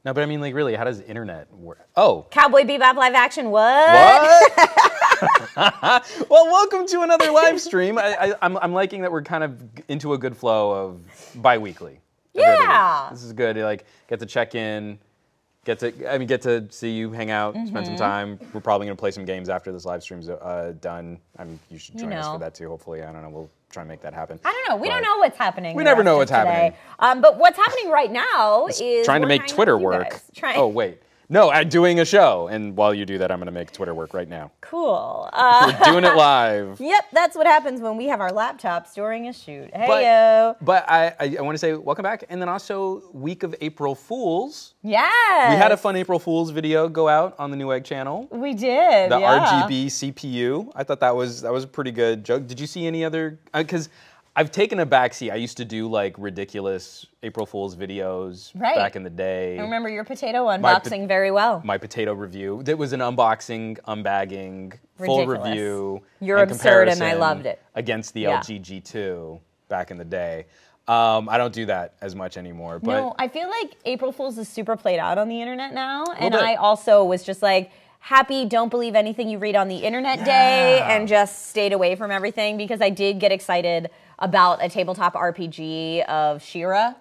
No, but I mean, like, really, how does the internet work? Oh. Cowboy Bebop live action, what? Well, welcome to another live stream. I'm liking that we're kind of into a good flow of bi-weekly. Yeah. This is good. Like, get to check in, get to see you, hang out, spend some time. We're probably going to play some games after this live stream's done. I mean, you should join us for that too, hopefully. I don't know. We'll try and make that happen. I don't know. We don't know what's happening. We never know what's happening. But what's happening right now is trying to make Twitter work. Oh, wait. No, I'm doing a show, and while you do that, I'm going to make Twitter work right now. Cool. We're doing it live. Yep, that's what happens when we have our laptops during a shoot. Hey-yo. But I want to say welcome back, and then also week of April Fools. Yes. We had a fun April Fools video go out on the Newegg channel. We did, The RGB CPU. I thought that was a pretty good joke. Did you see any other? Because I've taken a backseat. I used to do like ridiculous April Fool's videos back in the day. I remember your potato unboxing very well. My potato review. It was an unboxing, unbagging, full review. You're absurd and I loved it. Against the LG G2 back in the day. I don't do that as much anymore. But no, I feel like April Fool's is super played out on the internet now. And I also was just like, happy don't believe anything you read on the internet day and just stayed away from everything because I did get excited about a tabletop RPG of She-Ra.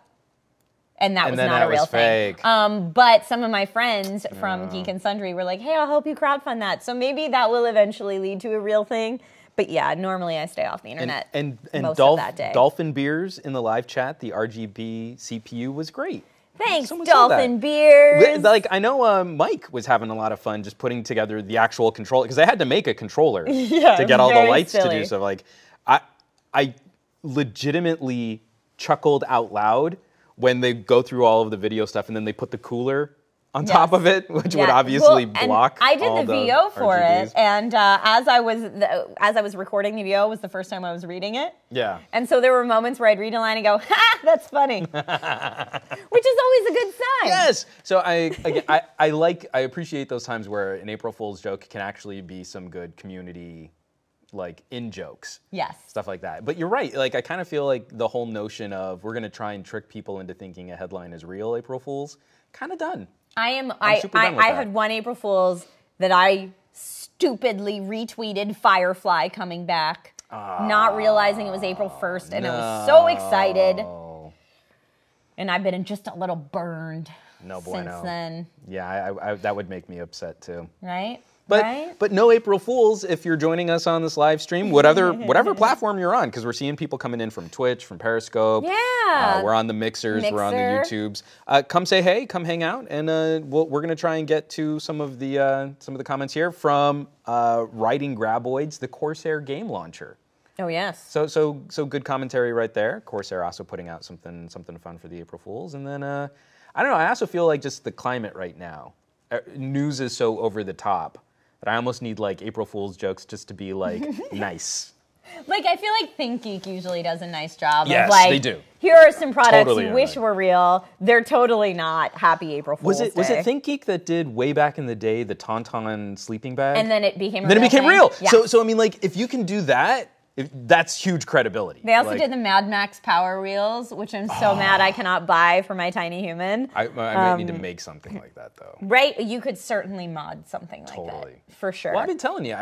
And that was not a real thing. But some of my friends from Geek and Sundry were like, hey, I'll help you crowdfund that. So maybe that will eventually lead to a real thing. But yeah, normally I stay off the internet most of that day. Dolphin Beers in the live chat, the RGB CPU was great. Thanks, Dolphin Beers. Like, I know Mike was having a lot of fun just putting together the actual controller, because I had to make a controller to get all the lights to do stuff. Like, I legitimately chuckled out loud when they go through all of the video stuff and then they put the cooler on top of it, which would obviously block. I did the VO for RGBs. it, and as I was recording the VO was the first time I was reading it. Yeah. And so there were moments where I'd read a line and go, "Ha, that's funny," which is always a good sign. Yes. So I appreciate those times where an April Fool's joke can actually be some good community, like, in jokes. Yes. Stuff like that. But you're right. Like, I kind of feel like the whole notion of we're going to try and trick people into thinking a headline is real April Fool's, kind of done. I had one April Fool's that I stupidly retweeted Firefly coming back, not realizing it was April 1st, and I was so excited. And I've been just a little burned since then. Yeah, that would make me upset too. Right? But no April Fools if you're joining us on this live stream, whatever platform you're on, because we're seeing people coming in from Twitch, from Periscope. Yeah. We're on the Mixers, we're on the YouTubes. Come say hey, come hang out, and we're going to try and get to some of the comments here from Riding Graboids, the Corsair game launcher. Oh yes. So good commentary right there. Corsair also putting out something fun for the April Fools, and then I don't know. I also feel like just the climate right now, news is so over the top. But I almost need, like, April Fool's jokes just to be, like, nice. Like, I feel like ThinkGeek usually does a nice job of, like, they do. Here are some products you wish were real. They're totally not. Happy April Fool's Day. Was it ThinkGeek that did, way back in the day, the Tauntaun sleeping bag? And then it became real. Yeah. So, I mean, like, if you can do that, that's huge credibility. They also did the Mad Max Power Wheels, which I'm so mad I cannot buy for my tiny human. I might need to make something like that, though. Right? You could certainly mod something like that. For sure. Well, I've been telling you,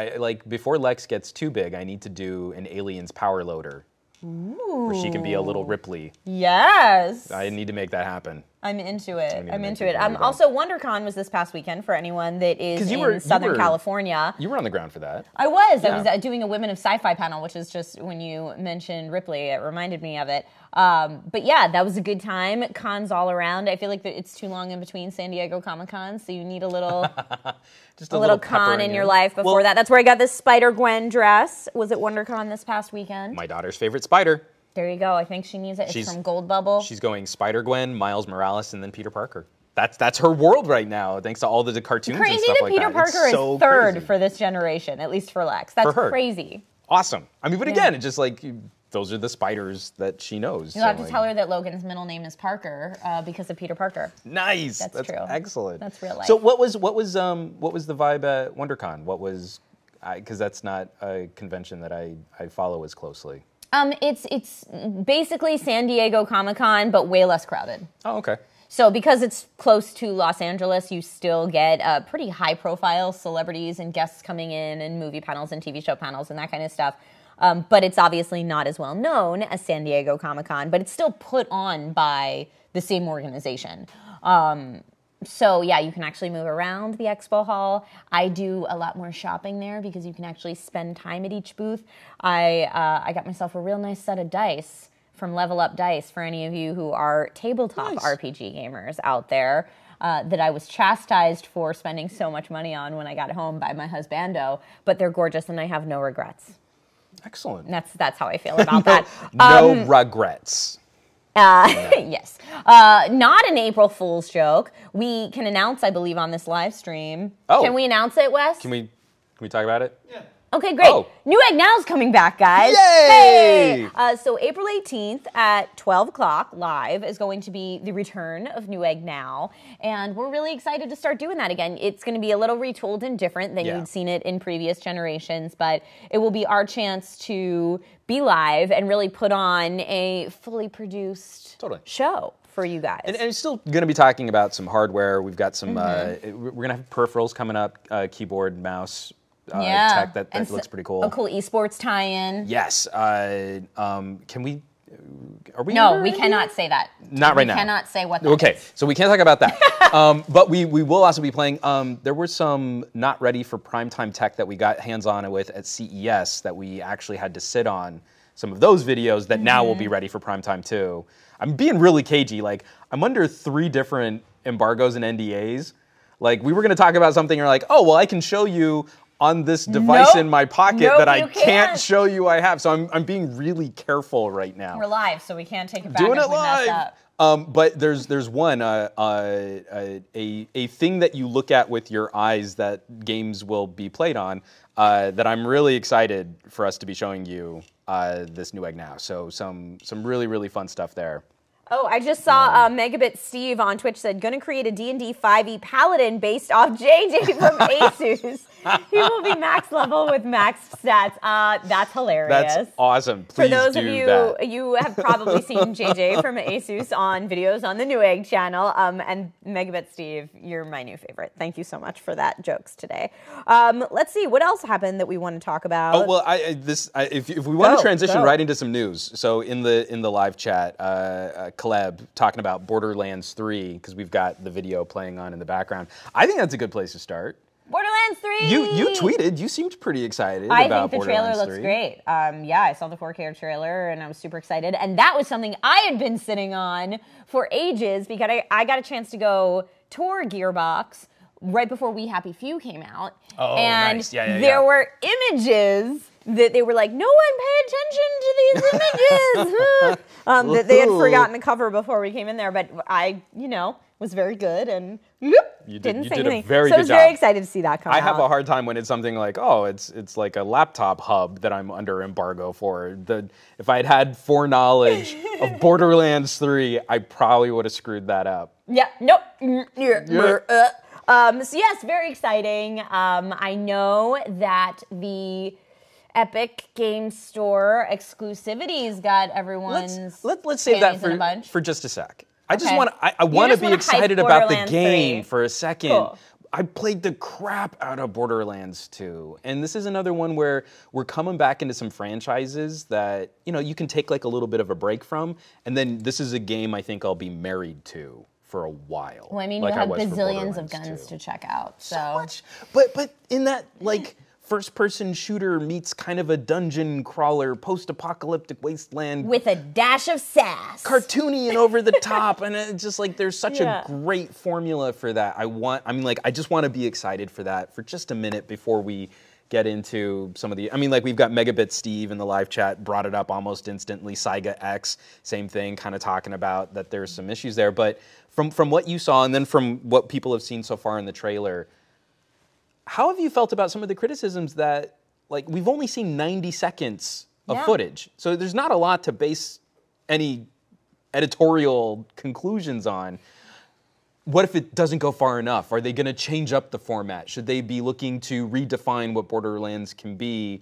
before Lex gets too big, I need to do an Aliens power loader. Ooh. Where she can be a little Ripley. Yes. I need to make that happen. I'm into it. I'm into it. Also, Wondercon was this past weekend for anyone that is in Southern California. You were on the ground for that. I was. Yeah. I was doing a Women of Sci-Fi panel, which is just, when you mentioned Ripley, it reminded me of it. But yeah, that was a good time. Cons all around. I feel like it's too long in between San Diego Comic-Con, so you need a little just a little con in your life before that. That's where I got this Spider-Gwen dress. Was at WonderCon this past weekend. My daughter's favorite spider. There you go. I think she needs it. It's from Gold Bubble. She's going Spider-Gwen, Miles Morales, and then Peter Parker. That's her world right now, thanks to all the cartoons and stuff like that. Crazy that Peter Parker is third for this generation, at least for Lex. That's crazy. Awesome. I mean, but again, it's just like, those are the spiders that she knows. You'll have to tell her that Logan's middle name is Parker because of Peter Parker. Nice. That's true. Excellent. That's real life. So what was the vibe at WonderCon? Because that's not a convention that I follow as closely. It's basically San Diego Comic-Con, but way less crowded. Oh, okay. So because it's close to Los Angeles, you still get pretty high-profile celebrities and guests coming in and movie panels and TV show panels and that kind of stuff. But it's obviously not as well known as San Diego Comic-Con, but it's still put on by the same organization. So yeah, you can actually move around the expo hall. I do a lot more shopping there because you can actually spend time at each booth. I got myself a real nice set of dice from Level Up Dice for any of you who are tabletop RPG gamers out there that I was chastised for spending so much money on when I got home by my husbando, but they're gorgeous and I have no regrets. Excellent. That's how I feel about that. No regrets. Yes. Not an April Fool's joke. We can announce, I believe, on this live stream. Oh. Can we announce it, Wes? Can we talk about it? Yeah. Okay, great. Oh. Newegg Now's coming back, guys. Yay! Hey! So April 18th at 12 o'clock live is going to be the return of Newegg Now, and we're really excited to start doing that again. It's going to be a little retooled and different than you'd seen it in previous generations, but it will be our chance to be live and really put on a fully produced show for you guys. And it's still going to be talking about some hardware. We've got some, we're going to have peripherals coming up, keyboard, mouse, tech that looks pretty cool. A cool esports tie-in. Yes. Can we? Are we? No, we cannot say that. Not right now. We cannot say what that Okay, is. so we can't talk about that. But we will also be playing. There were some not ready for primetime tech that we got hands-on with at CES that we actually had to sit on. Some of those videos that now will be ready for primetime too. I'm being really cagey. Like, I'm under 3 different embargoes and NDAs. Like, we were going to talk about something, and you're like, oh, well, I can show you on this device in my pocket that I can't show you I have. So I'm being really careful right now. We're live, so we can't take it back. Doing if it we live. Mess up. But there's one a thing that you look at with your eyes that games will be played on that I'm really excited for us to be showing you this Newegg Now. So some really fun stuff there. Oh, I just saw Megabit Steve on Twitch said, gonna create a D&D 5e Paladin based off JJ from Asus. He will be max level with max stats. That's hilarious. That's awesome. Please For those do of you, that. you have probably seen JJ from Asus on videos on the Newegg channel. And Megabit Steve, you're my new favorite. Thank you so much for that jokes today. Let's see, what else happened that we want to talk about? Oh, well, if we want to transition right into some news. So in the live chat, Caleb talking about Borderlands 3, because we've got the video playing on in the background. I think that's a good place to start. Borderlands 3! You tweeted. You seemed pretty excited about I think the Borderlands trailer 3. looks great. Yeah, I saw the 4K trailer, and I was super excited. And that was something I had been sitting on for ages, because I got a chance to go tour Gearbox right before We Happy Few came out. Oh, and nice. Yeah. there were images that they were like, no one pay attention to these images. That they had forgotten to cover before we came in there. But I, was very good and didn't say anything. So I was very excited to see that come out. I have a hard time when it's something like, oh, it's like a laptop hub that I'm under embargo for. If I had foreknowledge of Borderlands 3, I probably would have screwed that up. Yeah, nope. So yes, very exciting. I know that the Epic Game Store exclusivities got everyone's. Let's save that for just a sec. I just want to be excited about the game for a second. Cool. I played the crap out of Borderlands 2, and this is another one where we're coming back into some franchises that you can take like a little bit of a break from, and then this is a game I think I'll be married to for a while. Well, I mean, you have bazillions of guns to check out, so much. But in that like first-person shooter meets kind of a dungeon crawler, post-apocalyptic wasteland with a dash of sass, cartoony and over the top, and it's just like there's such a great formula for that. I just want to be excited for that for just a minute before we get into some of the. We've got Megabit Steve in the live chat brought it up almost instantly. Saiga X, same thing, kind of talking about that there's some issues there. But from what you saw, and then from what people have seen so far in the trailer. How have you felt about some of the criticisms that, like, we've only seen 90 seconds of footage, so there's not a lot to base any editorial conclusions on. What if it doesn't go far enough? Are they going to change up the format? Should they be looking to redefine what Borderlands can be?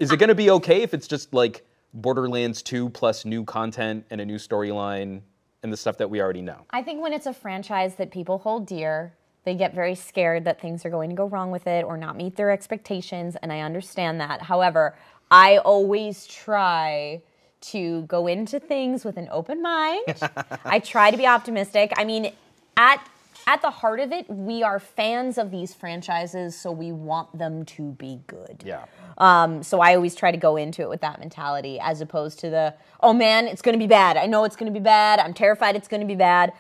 Is it going to be okay if it's just like Borderlands 2 plus new content and a new storyline, and and the stuff that we already know. I think when it's a franchise that people hold dear, they get very scared that things are going to go wrong with it or not meet their expectations, and I understand that. However, I always try to go into things with an open mind. I try to be optimistic. I mean, at the heart of it, we are fans of these franchises, so we want them to be good. Yeah. So I always try to go into it with that mentality, as opposed to the, oh man, it's going to be bad. I know it's going to be bad. I'm terrified it's going to be bad.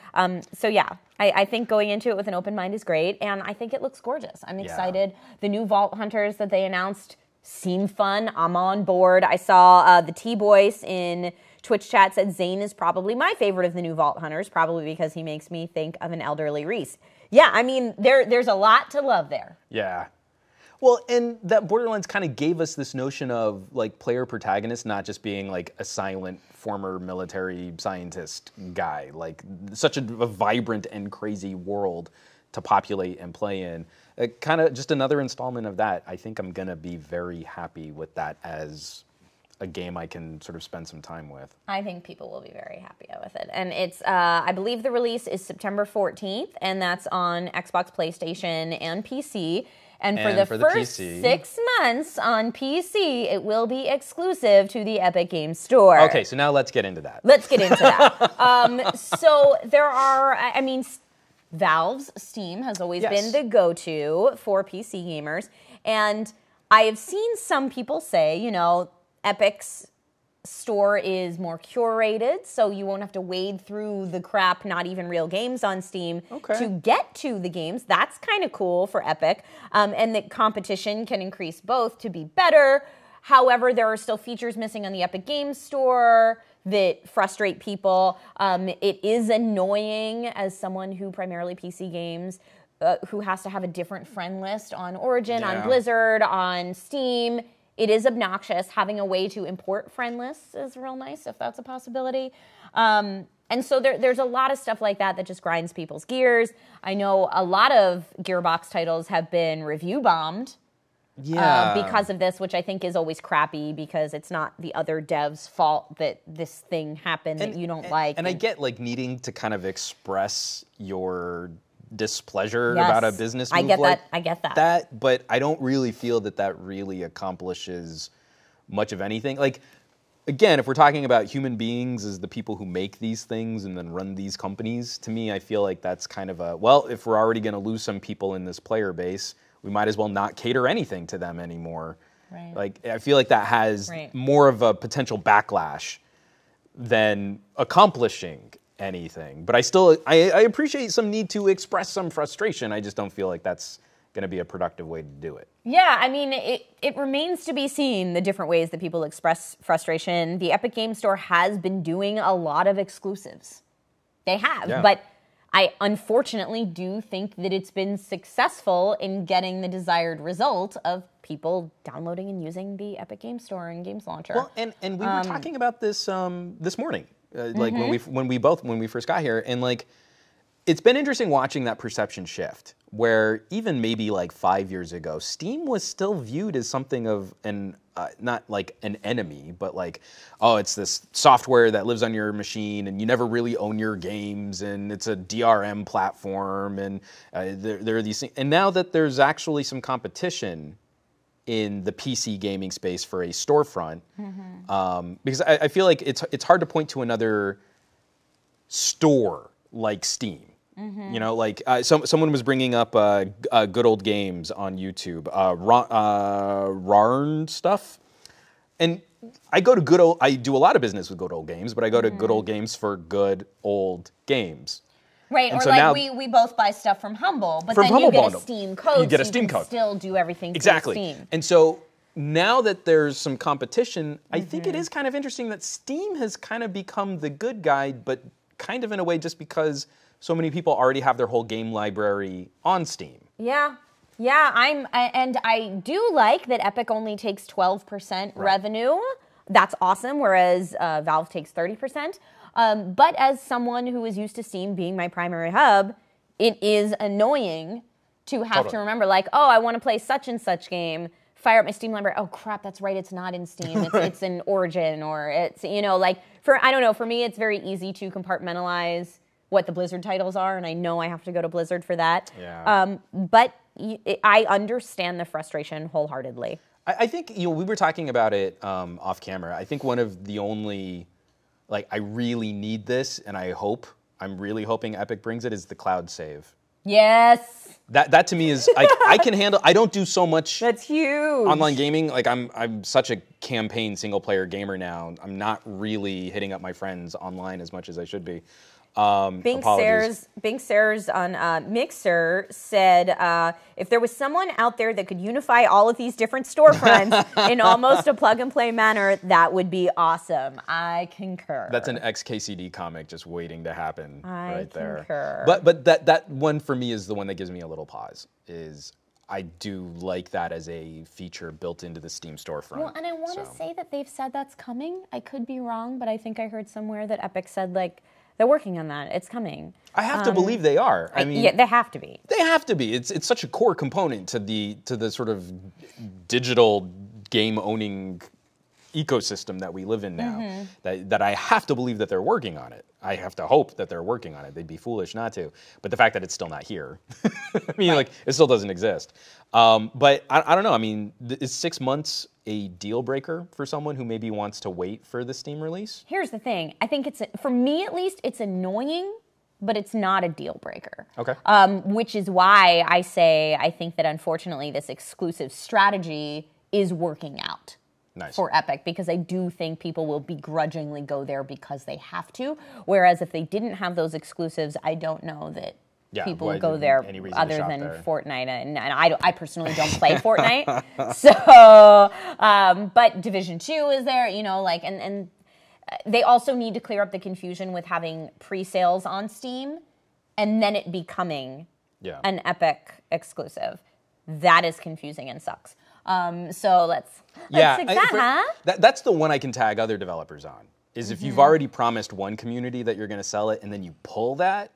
So yeah, I think going into it with an open mind is great, and I think it looks gorgeous. I'm excited. The new Vault Hunters that they announced seem fun. I'm on board. I saw the T-Boyce in Twitch chat said Zane is probably my favorite of the new Vault Hunters, probably because he makes me think of an elderly Reese. Yeah, I mean, there's a lot to love there. Yeah. Well, and that Borderlands kind of gave us this notion of, like, player protagonist not just being, like, a silent former military scientist guy. Like, such a vibrant and crazy world to populate and play in. Kind of just another installment of that. I think I'm going to be very happy with that as a game I can sort of spend some time with. I think people will be very happy with it. And it's, I believe the release is September 14th, and that's on Xbox, PlayStation, and PC. And for the first 6 months on PC, it will be exclusive to the Epic Games Store. Okay, so now let's get into that. Let's get into that. So there are, I mean, Valve's Steam has always been the go-to for PC gamers. And I have seen some people say, you know, Epic's store is more curated, so you won't have to wade through the crap, not even real games on Steam, to get to the games. That's kind of cool for Epic. And the competition can increase both to be better. However, there are still features missing on the Epic Games Store that frustrate people. It is annoying as someone who primarily PC games, who has to have a different friend list on Origin, on Blizzard, on Steam. It is obnoxious. Having a way to import friend lists is real nice, if that's a possibility. And so there's a lot of stuff like that that just grinds people's gears. I know a lot of Gearbox titles have been review bombed because of this, which I think is always crappy because it's not the other devs' fault that this thing happened that you don't like. And I get, like, needing to kind of express your displeasure about a business move. I get that. But I don't really feel that really accomplishes much of anything. Like, again, if we're talking about human beings as the people who make these things and then run these companies, to me, I feel like that's kind of a, well, if we're already going to lose some people in this player base, we might as well not cater anything to them anymore. Right. Like, I feel like that has more of a potential backlash than accomplishing anything. But I appreciate some need to express some frustration. I just don't feel like that's going to be a productive way to do it. Yeah, I mean, it remains to be seen the different ways that people express frustration. The Epic Games Store has been doing a lot of exclusives. They have, but I unfortunately do think that it's been successful in getting the desired result of people downloading and using the Epic Games Store and Games Launcher. Well, and we were talking about this this morning. Like when we first got here, and like it's been interesting watching that perception shift where even maybe like 5 years ago, Steam was still viewed as something of an not like an enemy, but like, oh, it's this software that lives on your machine and you never really own your games, and it's a DRM platform, and there are these things. And now that there's actually some competition in the PC gaming space for a storefront, because I feel like it's hard to point to another store like Steam. You know, like someone was bringing up Good Old Games on YouTube, Rarn stuff, and I go to I do a lot of business with Good Old Games, but I go to Good Old Games for good old games. Right, and or so like now, we both buy stuff from Humble, but then you get a Steam code, you get a Steam code. Still do everything exactly. through Steam. And so now that there's some competition, I think it is kind of interesting that Steam has kind of become the good guy, but kind of in a way just because so many people already have their whole game library on Steam. Yeah, and I do like that Epic only takes 12% revenue. That's awesome, whereas Valve takes 30%. But as someone who is used to Steam being my primary hub, it is annoying to have to remember, like, oh, I want to play such and such game fire up my Steam library. Oh crap, that's right. It's not in Steam. It's in Origin, or it's, you know, like I don't know. For me, it's very easy to compartmentalize what the Blizzard titles are, and I know I have to go to Blizzard for that. Yeah. But I understand the frustration wholeheartedly. I think, you know, we were talking about it off camera. I think one of the only, like, I really need this, and I'm really hoping Epic brings it, is the cloud save. Yes. That to me is, like, I can handle, I don't do so much. That's huge. Online gaming. Like, I'm such a campaign single player gamer now. I'm not really hitting up my friends online as much as I should be. Bink Sayers on Mixer said, if there was someone out there that could unify all of these different storefronts in almost a plug-and-play manner, that would be awesome. I concur. That's an XKCD comic just waiting to happen right there. I concur. But that one for me is the one that gives me a little pause, is I do like that as a feature built into the Steam storefront. Well, and I want to say that they've said that's coming. I could be wrong, but I think I heard somewhere that Epic said, like, they're working on that. It's coming. I have to believe they are. I mean, yeah, they have to be. They have to be. It's such a core component to the sort of digital game owning ecosystem that we live in now. That I have to believe that they're working on it. I have to hope that they're working on it. They'd be foolish not to. But the fact that it's still not here, I mean, like, it still doesn't exist. But I don't know. I mean, is 6 months a deal breaker for someone who maybe wants to wait for the Steam release? Here's the thing. I think for me at least, it's annoying, but it's not a deal breaker. Okay. Which is why I say I think that unfortunately this exclusive strategy is working out. Nice. For Epic, because I do think people will begrudgingly go there because they have to. Whereas if they didn't have those exclusives, I don't know that people would go there other than Fortnite. And I personally don't play Fortnite. So, but Division 2 is there, you know, like, and they also need to clear up the confusion with having pre-sales on Steam and then it becoming an Epic exclusive. That is confusing and sucks. So let's fix that, huh? That's the one I can tag other developers on, is if you've already promised one community that you're going to sell it and then you pull that,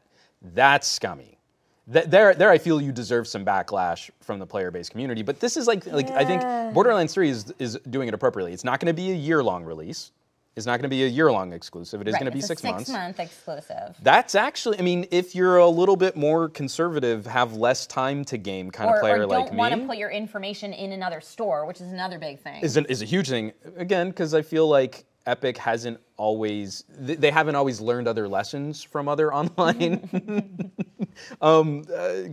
that's scummy. There I feel you deserve some backlash from the player-based community. But this is like I think Borderlands 3 is doing it appropriately. It's not going to be a year-long release. It's not going to be a year-long exclusive. It is going to be 6 months. 6-month exclusive. That's actually, I mean, if you're a little bit more conservative, have less time to game kind of player like me. Or don't want to put your information in another store, which is another big thing. Is a huge thing. Again, because I feel like Epic hasn't always, they haven't always learned other lessons from other online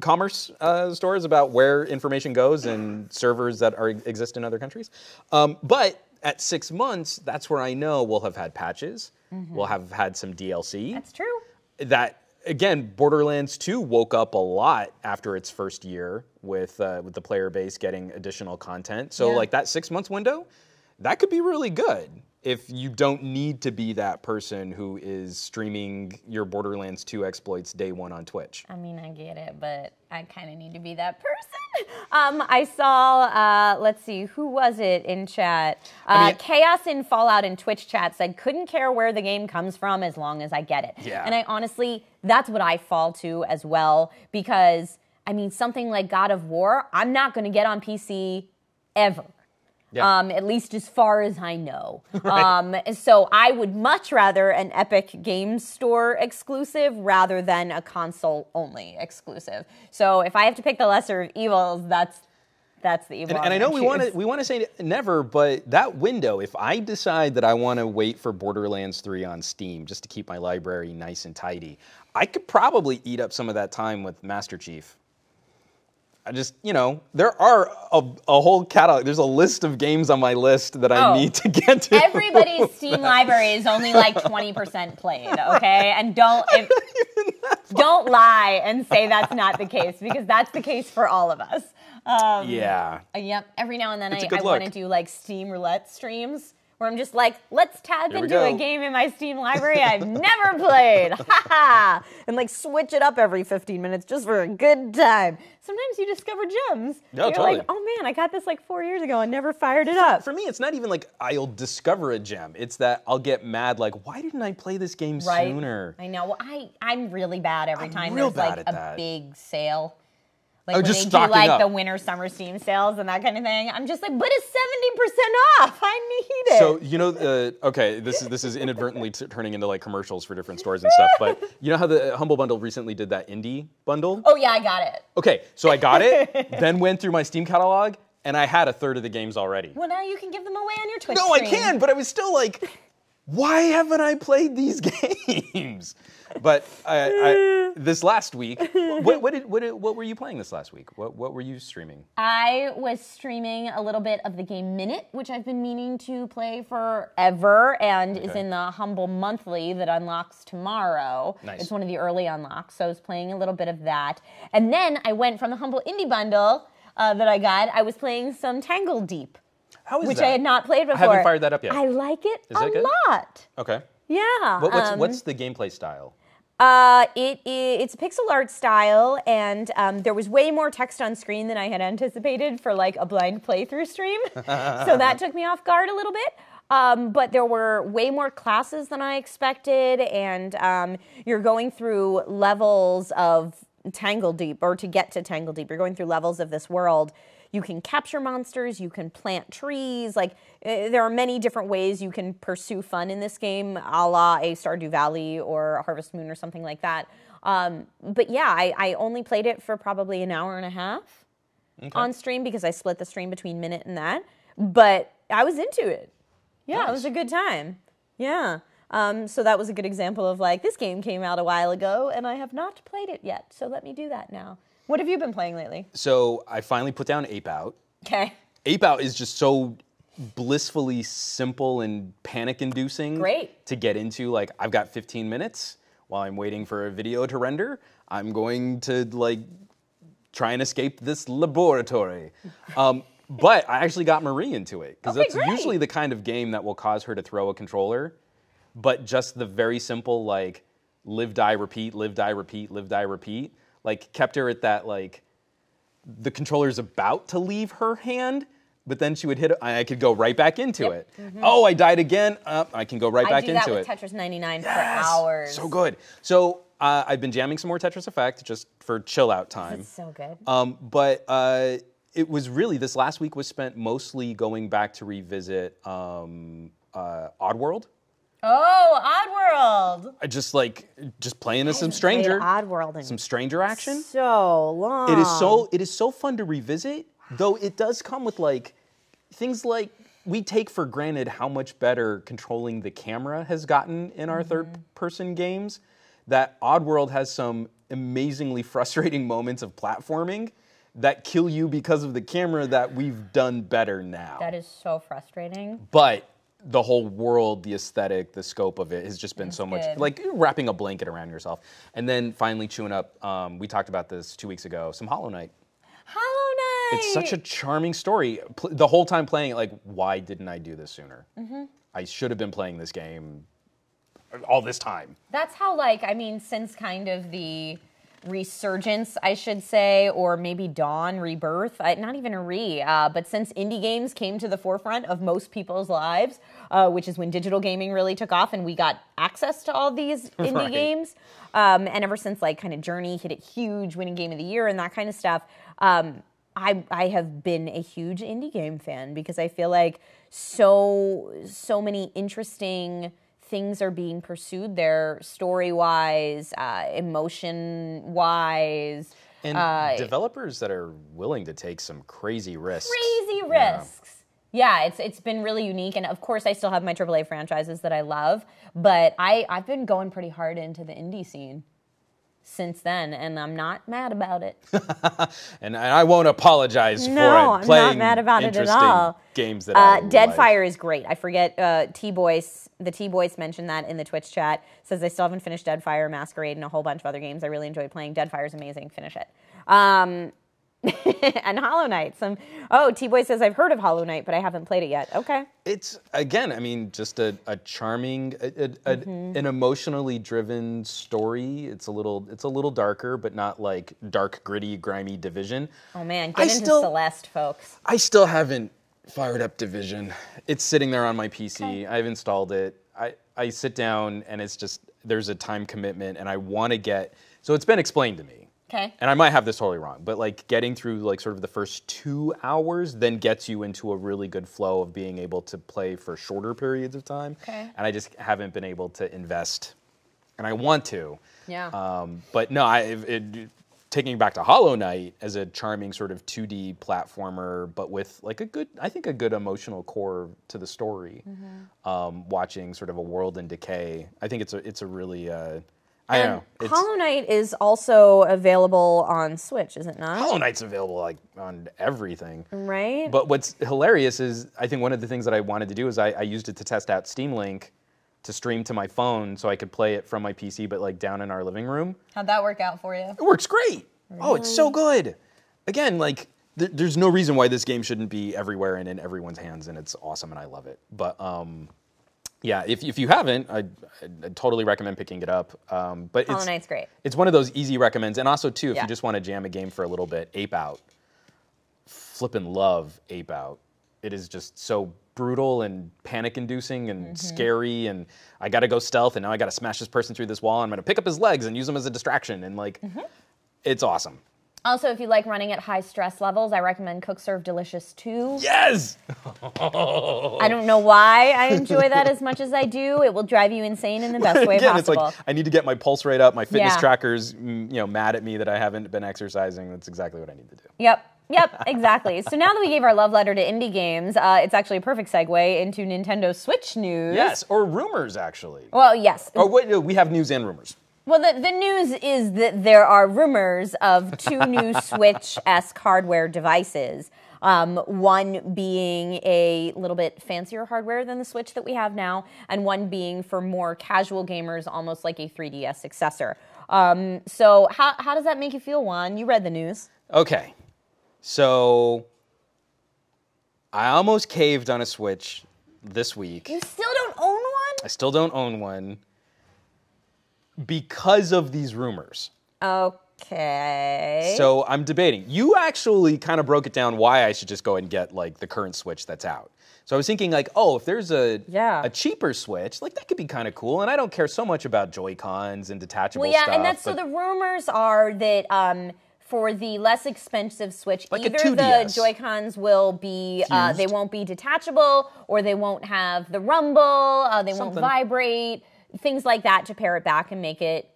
commerce stores about where information goes and servers that exist in other countries. But at 6 months, that's where I know we'll have had patches. We'll have had some DLC. That's true. That, again, Borderlands 2 woke up a lot after its first year with the player base getting additional content. So like that 6 months window, that could be really good if you don't need to be that person who is streaming your Borderlands 2 exploits day one on Twitch. I mean, I get it, but I kind of need to be that person. I saw, let's see, who was it in chat? Chaos in Fallout in Twitch chat said, couldn't care where the game comes from as long as I get it. Yeah. And I honestly, that's what I fall to as well, because, I mean, something like God of War, I'm not going to get on PC ever. Yeah. At least as far as I know. Right. So I would much rather an Epic Games Store exclusive rather than a console-only exclusive. So if I have to pick the lesser of evils, that's the evil. And I know we want to say never, but that window, if I decide that I want to wait for Borderlands 3 on Steam just to keep my library nice and tidy, I could probably eat up some of that time with Master Chief. I just, you know, there are a whole catalog. There's a list of games on my list that I need to get to. Everybody's Steam library is only like 20% played, okay? And don't lie and say that's not the case, because that's the case for all of us. Yep. Every now and then I want to do like Steam roulette streams where I'm just like, let's tap into a game in my Steam library I've never played. And like switch it up every 15 minutes just for a good time. Sometimes you discover gems. No, You're totally. like, oh man, I got this like 4 years ago and never fired it up. For me, it's not even like I'll discover a gem. It's that I'll get mad like, why didn't I play this game sooner? I know. Well, I'm really bad every time there's like a big sale. Like when just they do like up. the winter summer Steam sales and that kind of thing. I'm just like, but it's 70% off. I need it. So, you know, okay, this is inadvertently turning into like commercials for different stores and stuff, but you know how the Humble Bundle recently did that indie bundle? Oh yeah, I got it. Okay, so I got it, then went through my Steam catalog, and I had a third of the games already. Well, now you can give them away on your Twitch No, stream. I can, but I was still like, why haven't I played these games? But this last week, what were you playing this last week? What were you streaming? I was streaming a little bit of the game Minute, which I've been meaning to play forever, and is in the Humble Monthly that unlocks tomorrow. Nice. It's one of the early unlocks, so I was playing a little bit of that. And then I went from the Humble Indie Bundle that I got, I was playing some Tangle Deep. How is which that? I had not played before. I haven't fired that up yet. I like it Is it good? lot. Okay. Yeah. What's the gameplay style? It's a pixel art style, and there was way more text on screen than I had anticipated for like a blind playthrough stream. So that took me off guard a little bit. But there were way more classes than I expected, and you're going through levels of Tangle Deep, or to get to Tangle Deep, you're going through levels of this world. You can capture monsters, you can plant trees, like there are many different ways you can pursue fun in this game, a la a Stardew Valley or Harvest Moon or something like that. But yeah, I only played it for probably an hour and a half on stream because I split the stream between Minute and that. But I was into it. Yeah, It was a good time. Yeah. So that was a good example of like, this game came out a while ago and I have not played it yet, so let me do that now. What have you been playing lately? So I finally put down Ape Out. Okay. Ape Out is just so blissfully simple and panic-inducing to get into. Like, I've got 15 minutes while I'm waiting for a video to render. I'm going to like try and escape this laboratory. But I actually got Marie into it because that's usually the kind of game that will cause her to throw a controller. But just the very simple like live, die, repeat, live, die, repeat, live, die, repeat. Like, kept her at that, like, the controller's about to leave her hand, but then she would hit it, and I could go right back into it. Mm-hmm. Oh, I died again. I can go right back into it. I do that with Tetris 99 for hours. So good. So I've been jamming some more Tetris Effect just for chill out time. It's so good. But it was really, this last week was spent mostly going back to revisit Oddworld. Oh, Oddworld! I just playing as some stranger. Oddworld. Some stranger action. So long. It is so fun to revisit, though it does come with like things like we take for granted how much better controlling the camera has gotten in our third-person games. That Oddworld has some amazingly frustrating moments of platforming that kill you because of the camera that we've done better now. That is so frustrating. But the whole world, the aesthetic, the scope of it has just been so much, like wrapping a blanket around yourself. And then finally chewing up, we talked about this 2 weeks ago, some Hollow Knight. Hollow Knight! It's such a charming story. The whole time playing it, like, why didn't I do this sooner? I should have been playing this game all this time. That's how, like, I mean, since kind of the resurgence, I should say, or maybe dawn, rebirth, not even a but since indie games came to the forefront of most people's lives, which is when digital gaming really took off and we got access to all these indie games, and ever since like kind of Journey hit it huge, winning Game of the Year and that kind of stuff, I have been a huge indie game fan because I feel like so many interesting things are being pursued there, story-wise, emotion-wise. And developers that are willing to take some crazy risks. Yeah, it's been really unique. And of course, I still have my AAA franchises that I love, but I've been going pretty hard into the indie scene since then, and I'm not mad about it. And I won't apologize for it. I'm not mad about it at all. Games that Deadfire is great. I forget, the T-Boys mentioned that in the Twitch chat. Says they still haven't finished Deadfire, Masquerade, and a whole bunch of other games I really enjoy playing. Deadfire is amazing. Finish it. And Hollow Knight. T-Boy says, I've heard of Hollow Knight, but I haven't played it yet. Okay. It's, again, I mean, just a charming, an emotionally driven story. It's a little darker, but not like dark, gritty, grimy Division. Oh man, get into Celeste, folks. I still haven't fired up Division. It's sitting there on my PC. Okay. I've installed it. I sit down and it's just, there's a time commitment and I want to get, so it's been explained to me. Okay. And I might have this totally wrong, but like getting through like sort of the first 2 hours then gets you into a really good flow of being able to play for shorter periods of time. Okay. And I just haven't been able to invest, and I want to. Yeah. But no, taking it back to Hollow Knight as a charming sort of 2D platformer, but with like a good emotional core to the story. Watching sort of a world in decay, I think it's a really I don't know. Hollow Knight is also available on Switch, is it not? Hollow Knight's available like on everything. Right. But what's hilarious is I think one of the things that I wanted to do is I used it to test out Steam Link to stream to my phone so I could play it from my PC, but like down in our living room. How'd that work out for you? It works great. Really? Oh, it's so good. Again, like there's no reason why this game shouldn't be everywhere and in everyone's hands, and it's awesome and I love it. But yeah, if you haven't, I'd totally recommend picking it up. But Hollow Knight's great. It's one of those easy recommends. And also, too, if you just want to jam a game for a little bit, Ape Out. Flippin' love Ape Out. It is just so brutal and panic-inducing and scary, and I got to go stealth, and now I got to smash this person through this wall, and I'm going to pick up his legs and use them as a distraction, and like, it's awesome. Also, if you like running at high stress levels, I recommend Cook Serve Delicious 2. Yes! I don't know why I enjoy that as much as I do. It will drive you insane in the best way possible. It's like, I need to get my pulse rate up. My fitness tracker's mad at me that I haven't been exercising. That's exactly what I need to do. Yep, exactly. So now that we gave our love letter to indie games, it's actually a perfect segue into Nintendo Switch news. Yes, or rumors, actually. Well, yes. Or wait, we have news and rumors. Well, the news is that there are rumors of 2 new Switch-esque hardware devices. One being a little bit fancier hardware than the Switch that we have now, and one being for more casual gamers, almost like a 3DS successor. So how does that make you feel, Juan? You read the news. Okay. So I almost caved on a Switch this week. You still don't own one? I still don't own one. Because of these rumors. Okay. So I'm debating. You actually kind of broke it down why I should just go and get like the current Switch that's out. So I was thinking like, oh, if there's a cheaper Switch, like that could be kind of cool. And I don't care so much about Joy-Cons and detachable stuff. And that's so the rumors are that for the less expensive Switch, like either the Joy-Cons will be, they won't be detachable, or they won't have the rumble, they won't vibrate. Things like that to pare it back and make it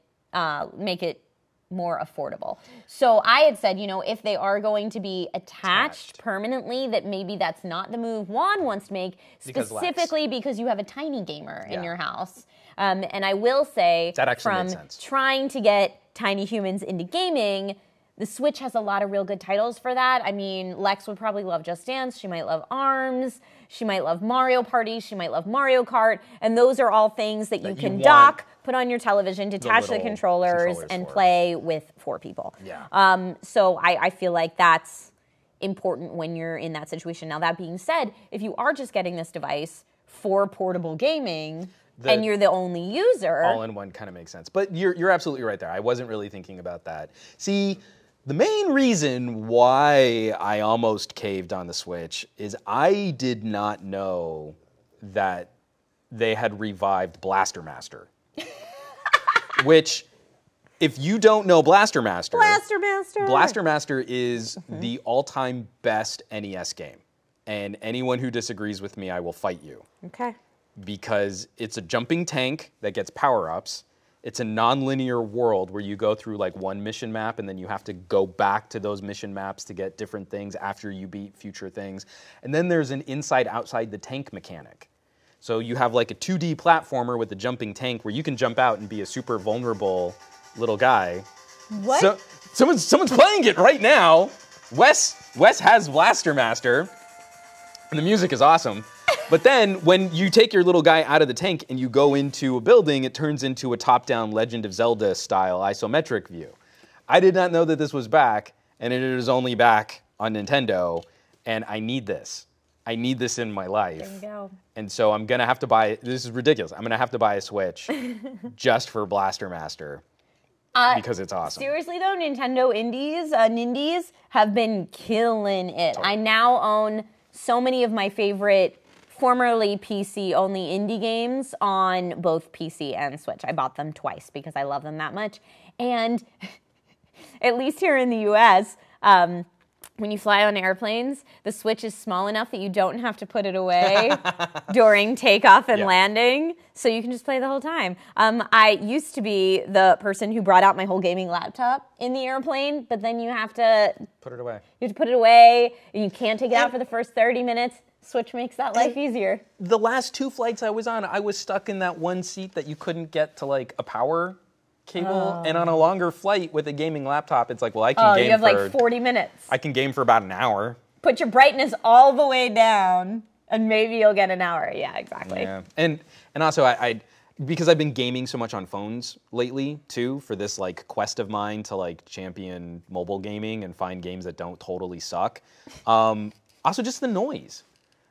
more affordable. So I had said, if they are going to be attached permanently, that maybe that's not the move Juan wants to make, specifically because you have a tiny gamer in your house. And I will say, that actually from makes sense. Trying to get tiny humans into gaming, the Switch has a lot of real good titles for that. I mean, Lex would probably love Just Dance. She might love ARMS. She might love Mario Party. She might love Mario Kart. And those are all things that you can dock, put on your television, detach the controllers and play with 4 people. Yeah. So I feel like that's important when you're in that situation. Now, that being said, if you are just getting this device for portable gaming, and you're the only user, all-in-one kind of makes sense. But you're absolutely right there. I wasn't really thinking about that. See, the main reason why I almost caved on the Switch is I did not know that they had revived Blaster Master. Which, if you don't know Blaster Master is the all-time best NES game. And anyone who disagrees with me, I will fight you. Okay. Because it's a jumping tank that gets power-ups. It's a non-linear world where you go through like one mission map and then you have to go back to those mission maps to get different things after you beat future things. And then there's an inside-outside the tank mechanic. So you have like a 2D platformer with a jumping tank where you can jump out and be a super vulnerable little guy. What? So someone's playing it right now. Wes has Blaster Master, and the music is awesome. But then, when you take your little guy out of the tank and you go into a building, it turns into a top-down Legend of Zelda style isometric view. I did not know that this was back, and it is only back on Nintendo, and I need this. I need this in my life. There you go. And so I'm gonna have to buy, this is ridiculous, I'm gonna have to buy a Switch just for Blaster Master. Because it's awesome. Seriously though, Nintendo Nindies have been killing it. Totally. I now own so many of my favorite formerly PC-only indie games on both PC and Switch. I bought them twice because I love them that much. And at least here in the U.S., when you fly on airplanes, the Switch is small enough that you don't have to put it away during takeoff and landing, so you can just play the whole time. I used to be the person who brought out my whole gaming laptop in the airplane, but then you have to put it away. You have to put it away, and you can't take it out for the first 30 minutes. Switch makes that life easier. The last 2 flights I was on, I was stuck in that one seat that you couldn't get to like a power cable, and on a longer flight with a gaming laptop, it's like, well, I can game you have for like 40 minutes. I can game for about an hour. Put your brightness all the way down, and maybe you'll get an hour. Yeah, exactly. Yeah, and also I because I've been gaming so much on phones lately too, for this like quest of mine to like champion mobile gaming and find games that don't totally suck. Also, just the noise.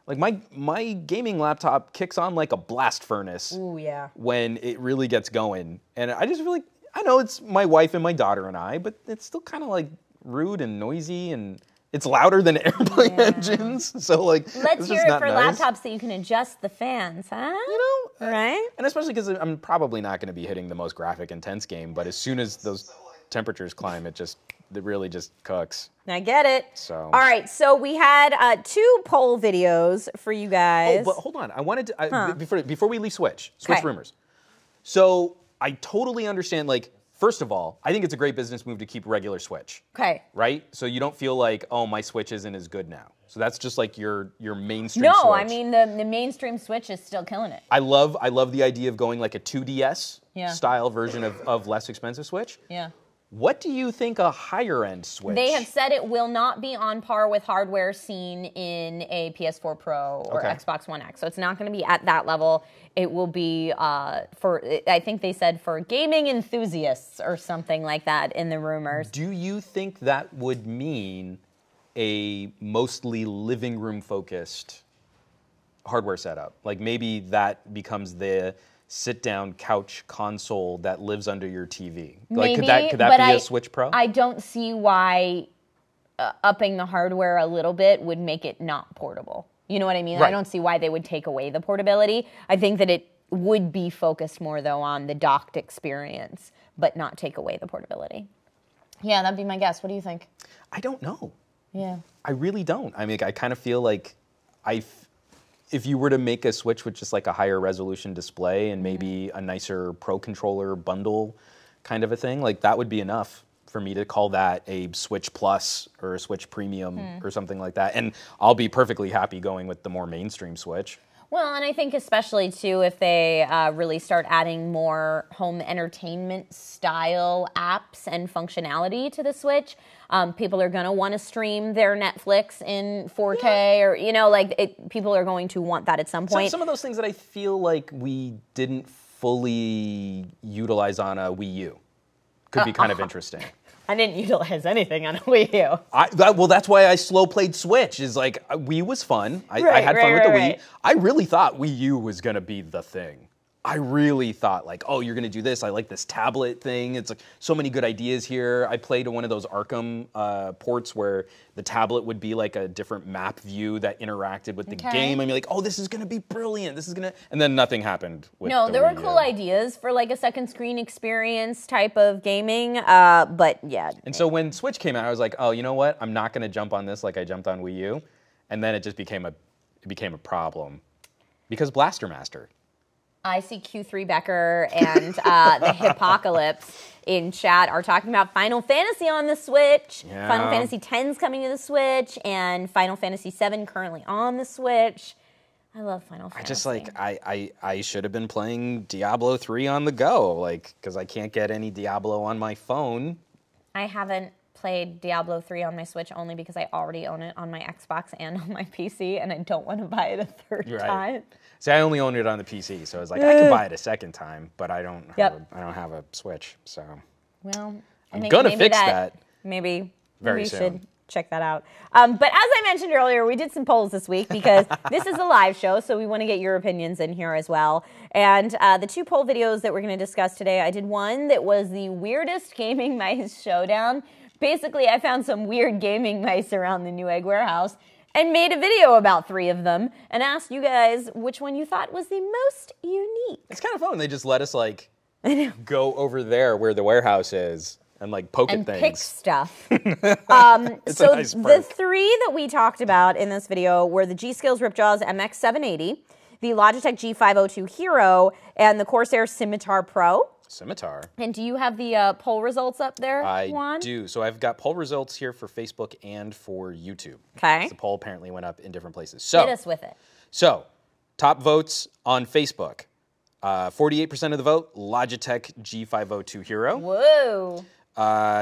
Like my gaming laptop kicks on like a blast furnace. Ooh, yeah. When it really gets going. And I just feel like, I know it's my wife and my daughter and I, but it's still kind of like rude and noisy, and it's louder than airplane engines. So like, let's hear it for laptops that you can adjust the fans, huh? You know? Right? And especially because I'm probably not going to be hitting the most graphic intense game, but as soon as those temperatures climb, it really just cooks. I get it. So. All right, so we had 2 poll videos for you guys. Oh, but hold on. I wanted to, before we leave Switch rumors. So I totally understand, like, first of all, I think it's a great business move to keep regular Switch. Okay. Right? So you don't feel like, oh, my Switch isn't as good now. So that's just like your mainstream Switch. No, I mean, the mainstream Switch is still killing it. I love the idea of going like a 2DS style version of less expensive Switch. Yeah. What do you think a higher-end Switch? They have said it will not be on par with hardware seen in a PS4 Pro or Xbox One X. So it's not going to be at that level. It will be I think they said for gaming enthusiasts or something like that in the rumors. Do you think that would mean a mostly living room-focused hardware setup? Like maybe that becomes the sit-down couch console that lives under your TV. Maybe, like could that be a Switch Pro? I don't see why upping the hardware a little bit would make it not portable. You know what I mean? Right. I don't see why they would take away the portability. I think that it would be focused more though on the docked experience, but not take away the portability. Yeah, that'd be my guess. What do you think? I don't know. Yeah. I really don't. I mean, I kind of feel like if you were to make a Switch with just like a higher resolution display and maybe a nicer Pro controller bundle kind of a thing, like that would be enough for me to call that a Switch Plus or a Switch Premium or something like that. And I'll be perfectly happy going with the more mainstream Switch. Well, and I think especially, too, if they really start adding more home entertainment style apps and functionality to the Switch, people are going to want to stream their Netflix in 4K or, you know, like people are going to want that at some point. Some of those things that I feel like we didn't fully utilize on a Wii U could be kind of interesting. I didn't utilize anything on a Wii U. Well, that's why I slow played Switch. Is like Wii was fun. I had fun with the Wii. Right. I really thought Wii U was gonna be the thing. I really thought like, oh, you're gonna do this. I like this tablet thing. It's like so many good ideas here. I played one of those Arkham ports where the tablet would be like a different map view that interacted with the game. I mean, like, oh, this is gonna be brilliant. This is gonna, and then nothing happened with there were cool ideas for like a second screen experience type of gaming, but yeah. And so when Switch came out, I was like, oh, you know what? I'm not gonna jump on this like I jumped on Wii U, and then it just became a problem because Blaster Master. I see Q3 Becker and the Hippocalypse in chat are talking about Final Fantasy on the Switch. Yeah. Final Fantasy X's coming to the Switch, and Final Fantasy VII currently on the Switch. I love Final Fantasy. I just like, I should have been playing Diablo 3 on the go, like, because I can't get any Diablo on my phone. I haven't played Diablo 3 on my Switch only because I already own it on my Xbox and on my PC, and I don't want to buy it a third time. See, I only owned it on the PC, so I was like, I could buy it a second time, but I don't have a Switch, so. Well, I'm gonna fix that. Maybe very we soon. Should check that out. But as I mentioned earlier, we did some polls this week because this is a live show, so we want to get your opinions in here as well. And the 2 poll videos that we're going to discuss today, I did one that was the weirdest gaming mice showdown. Basically, I found some weird gaming mice around the Newegg warehouse and made a video about 3 of them and asked you guys which one you thought was the most unique. It's kind of fun when they just let us like go over there where the warehouse is and like poke at things. Pick stuff. So nice the three that we talked about in this video were the G-Skills Ripjaws MX780, the Logitech G502 Hero, and the Corsair Scimitar Pro. Scimitar. And do you have the poll results up there, I Juan? do. So I've got poll results here for Facebook and for YouTube. Okay. The poll apparently went up in different places. So, hit us with it. So, top votes on Facebook. 48% of the vote, Logitech G502 Hero. Whoa.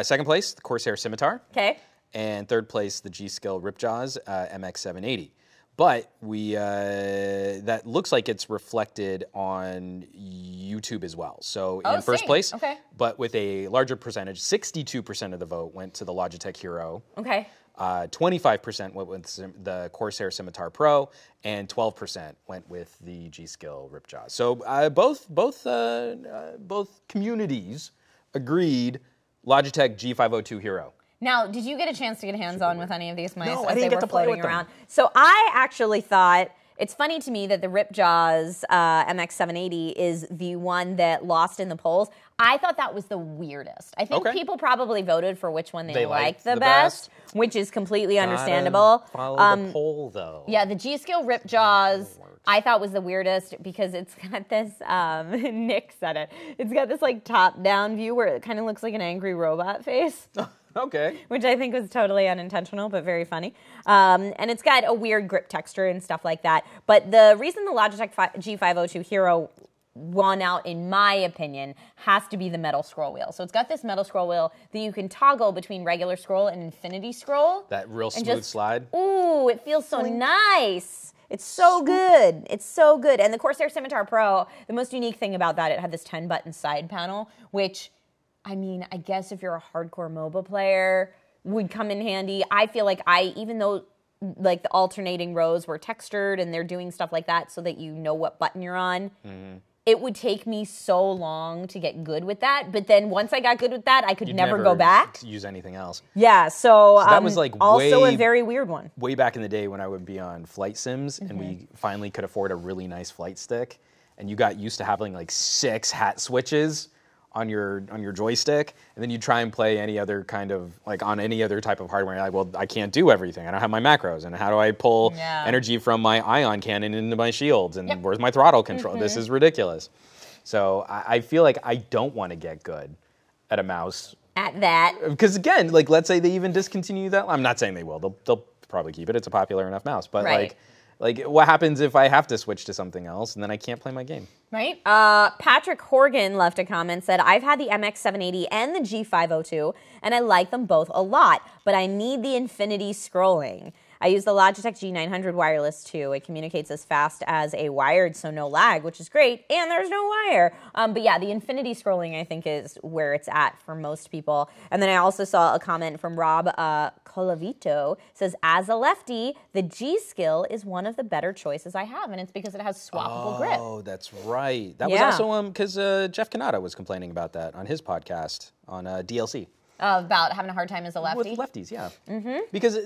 Second place, the Corsair Scimitar. Okay. And third place, the G-Skill Ripjaws MX780. But that looks like it's reflected on YouTube as well. So in first place, but with a larger percentage, 62% of the vote went to the Logitech Hero. Okay. 25% went with the Corsair Scimitar Pro, and 12% went with the G-Skill Ripjaws. So both communities agreed Logitech G502 Hero. Now, did you get a chance to get hands-on with any of these mice as they were floating around? So I actually thought, it's funny to me that the Ripjaws MX780 is the one that lost in the polls. I thought that was the weirdest. I think people probably voted for which one they liked the best, which is completely understandable. Follow the poll, though. Yeah, the G-Skill Ripjaws I thought was the weirdest because it's got this, Nick said it, it's got this like top-down view where it kind of looks like an angry robot face. Okay. Which I think was totally unintentional, but very funny. And it's got a weird grip texture and stuff like that. But the reason the Logitech G502 Hero won out, in my opinion, has to be the metal scroll wheel. So it's got this metal scroll wheel that you can toggle between regular scroll and infinity scroll. That real smooth slide. Ooh, it feels so nice. It's so good. It's so good. And the Corsair Scimitar Pro, the most unique thing about that, it had this 10-button side panel, which, I mean, I guess if you're a hardcore MOBA player, would come in handy. I feel like even though like the alternating rows were textured and they're doing stuff like that so that you know what button you're on, it would take me so long to get good with that. But then once I got good with that, I could never go back. Use anything else. Yeah, so that was like also a very weird one. Way back in the day when I would be on flight sims and we finally could afford a really nice flight stick, and you got used to having like 6 hat switches on your joystick, and then you try and play any other kind of, like on any other type of hardware, and you're like, well, I can't do everything. I don't have my macros, and how do I pull energy from my ion cannon into my shields, and where's my throttle control? This is ridiculous. So I feel like I don't want to get good at a mouse. At that. Because again, like let's say they even discontinue that. I'm not saying they will. They'll probably keep it. It's a popular enough mouse. But like what happens if I have to switch to something else and then I can't play my game? Right. Patrick Horgan left a comment, said, I've had the MX780 and the G502, and I like them both a lot, but I need the infinity scrolling. I use the Logitech G900 wireless too. It communicates as fast as a wired, so no lag, which is great, and there's no wire. But yeah, the infinity scrolling, I think, is where it's at for most people. And then I also saw a comment from Rob Colavito, says, as a lefty, the G-Skill is one of the better choices I have, and it's because it has swappable grip. Oh, that's right. That was also because Jeff Canada was complaining about that on his podcast on DLC. About having a hard time as a lefty? With lefties, yeah. Because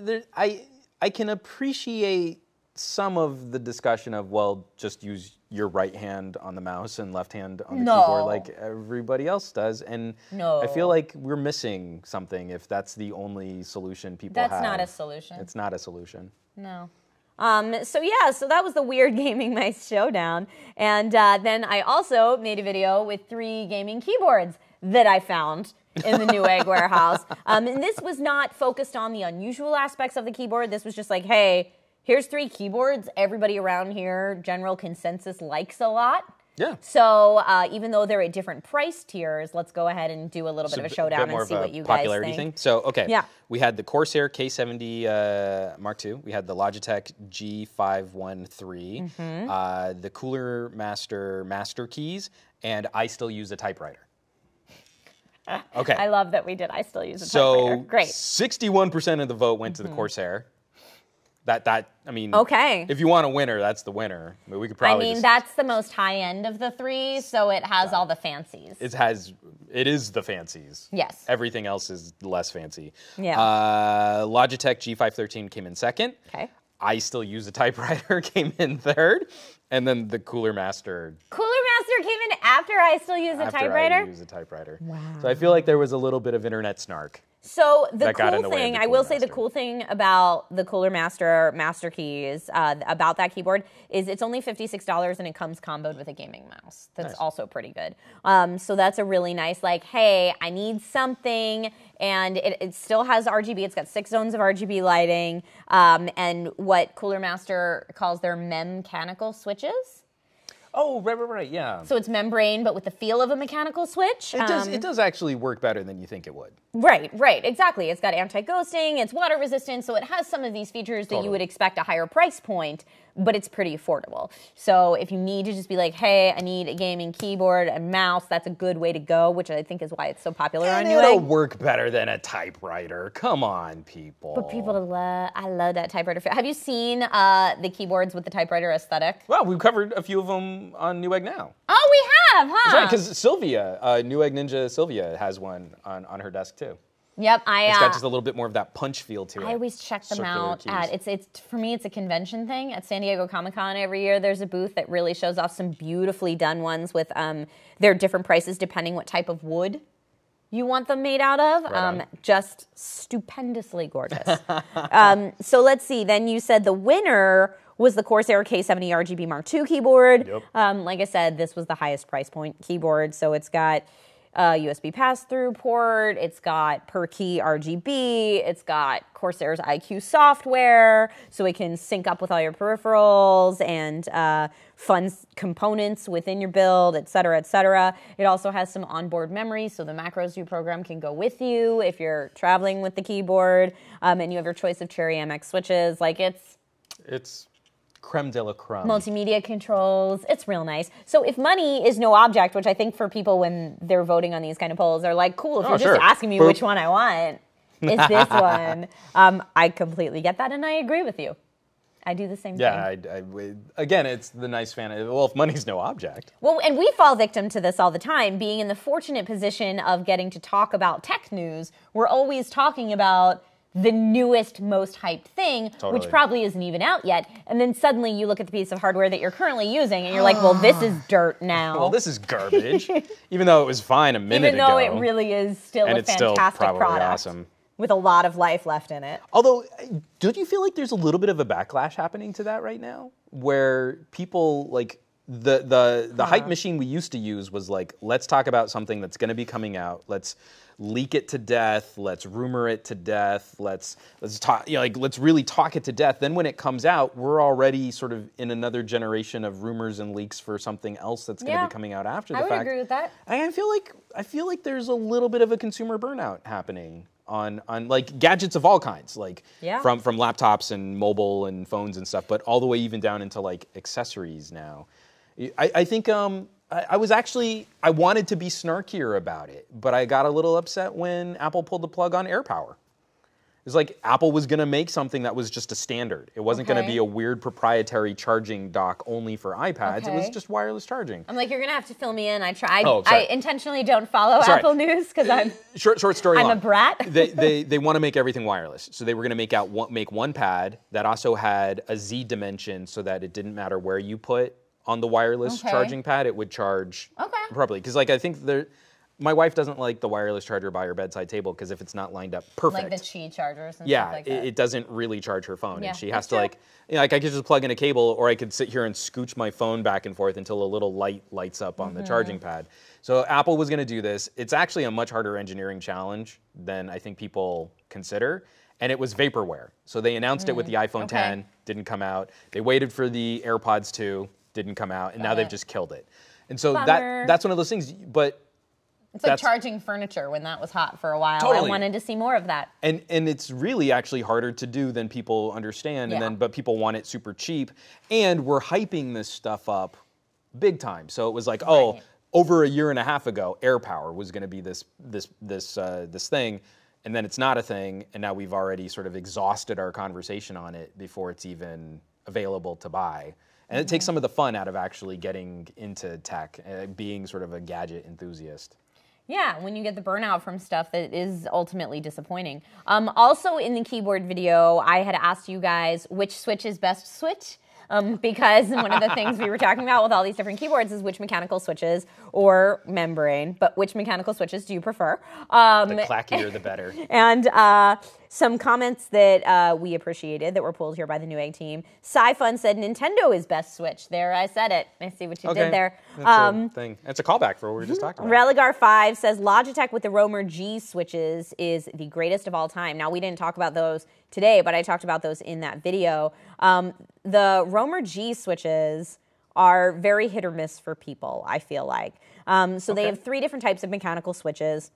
I can appreciate some of the discussion of, well, just use your right hand on the mouse and left hand on the keyboard like everybody else does. And I feel like we're missing something if that's the only solution people have. That's not a solution. It's not a solution. No. So that was the Weird Gaming Mice Showdown. And then I also made a video with 3 gaming keyboards that I found in the Newegg warehouse. And this was not focused on the unusual aspects of the keyboard. This was just like, hey, here's 3 keyboards everybody around here, general consensus, likes a lot. Yeah. So even though they're at different price tiers, let's go ahead and do a little bit of a showdown and see what you guys think. Thing. So, we had the Corsair K70 Mark II. We had the Logitech G513, the Cooler Master keys, and I still use a typewriter. Okay. I love that we did. I still use a typewriter. Great. 61% of the vote went to the Corsair. I mean, if you want a winner, that's the winner. I mean, we could probably that's the most high end of the 3, so it has all the fancies. It is the fancies. Yes. Everything else is less fancy. Yeah. Logitech G513 came in second. Okay. I still use a typewriter, came in third. And then the Cooler Master. Cooler Master came in After I still use a typewriter? After I use a typewriter. Wow. So I feel like there was a little bit of internet snark. So the cool thing, I will say the cool thing about the Cooler Master keys, about that keyboard, is it's only $56 and it comes comboed with a gaming mouse. That's also pretty good. So that's a really nice, like, hey, I need something, and it still has RGB. It's got 6 zones of RGB lighting, and what Cooler Master calls their mechanical switches. Oh, right, yeah. So it's membrane, but with the feel of a mechanical switch. It does actually work better than you think it would. Right, exactly. It's got anti-ghosting, it's water resistant, so it has some of these features that you would expect a higher price point, but it's pretty affordable. So if you need to just be like, hey, I need a gaming keyboard and mouse, that's a good way to go, which I think is why it's so popular on Newegg. It'll work better than a typewriter. Come on, people. But I love that typewriter. Have you seen the keyboards with the typewriter aesthetic? Well, we've covered a few of them on Newegg now. Oh, we have, huh? That's right, because Sylvia, Newegg Ninja Sylvia, has one on her desk too. Yep, it's got just a little bit more of that punch feel to it. I always check them out it's for me, it's a convention thing. At San Diego Comic-Con every year, there's a booth that really shows off some beautifully done ones with their different prices depending what type of wood you want them made out of. Just stupendously gorgeous. So let's see. Then you said the winner was the Corsair K70 Rgb Mark-II keyboard. Yep. Like I said, this was the highest price point keyboard, so it's got USB pass-through port, it's got per key RGB, it's got Corsair's IQ software, so it can sync up with all your peripherals and fun components within your build, et cetera, et cetera. It also has some onboard memory, so the macros you program can go with you if you're traveling with the keyboard, and you have your choice of Cherry MX switches. Like, it's creme de la creme. Multimedia controls. It's real nice. So if money is no object, which I think for people when they're voting on these kind of polls, they're like, cool, if you're just asking me which one I want, it's this one. I completely get that, and I agree with you. I do the same thing. Yeah, again, it's the nice fan. Well, if money's no object. Well, and we fall victim to this all the time, being in the fortunate position of getting to talk about tech news. We're always talking about the newest, most hyped thing, which probably isn't even out yet. And then suddenly you look at the piece of hardware that you're currently using and you're like, well, this is dirt now. Well, this is garbage. Even though it was fine a minute ago. Even though it really is still a fantastic product. Awesome. With a lot of life left in it. Although, don't you feel like there's a little bit of a backlash happening to that right now? Where people, like, the hype machine we used to use was like, let's talk about something that's going to be coming out. Let's leak it to death. Let's rumor it to death. Let's talk. Let's really talk it to death. Then when it comes out, we're already sort of in another generation of rumors and leaks for something else that's going to be coming out after the fact. I would agree with that. I feel like there's a little bit of a consumer burnout happening on like gadgets of all kinds, like from laptops and mobile and phones and stuff, but all the way even down into like accessories now. I think I wanted to be snarkier about it, but I got a little upset when Apple pulled the plug on AirPower. It was like Apple was going to make something that was just a standard. It wasn't going to be a weird proprietary charging dock only for iPads. It was just wireless charging. I'm like, you're going to have to fill me in. I intentionally don't follow Apple News because I'm short story long. I'm a brat. they want to make everything wireless. So they were going to make one pad that also had a Z dimension so that it didn't matter where you put on the wireless charging pad, it would charge properly. Because like I think my wife doesn't like the wireless charger by her bedside table because if it's not lined up perfect. Like the Qi chargers and stuff like that. It doesn't really charge her phone. And she has to like I could just plug in a cable or I could sit here and scooch my phone back and forth until a little light lights up on the charging pad. So Apple was going to do this. It's actually a much harder engineering challenge than I think people consider. And it was vaporware. So they announced it with the iPhone 10, didn't come out. They waited for the AirPods 2, didn't come out, and now they've just killed it. And so that's one of those things, but it's like charging furniture when that was hot for a while. I wanted to see more of that. And it's really actually harder to do than people understand, but people want it super cheap. And we're hyping this stuff up big time. So it was like, over a year and a half ago, AirPower was going to be this thing, and then it's not a thing, and now we've already sort of exhausted our conversation on it before it's even available to buy. And it takes some of the fun out of actually getting into tech, being sort of a gadget enthusiast. Yeah, when you get the burnout from stuff that is ultimately disappointing. Also in the keyboard video, I had asked you guys which switch is best switch. because one of the things we were talking about with all these different keyboards is which mechanical switches or membrane, but which mechanical switches do you prefer? The clackier, the better. And some comments that we appreciated that were pulled here by the Newegg team. Sci-Fun said Nintendo is best Switch. There, I said it. I see what you did there. That's a thing. That's a callback for what we were just talking about. Religar5 says Logitech with the Roamer G switches is the greatest of all time. Now, we didn't talk about those today, but I talked about those in that video. The Roamer G switches are very hit or miss for people, I feel like. They have 3 different types of mechanical switches.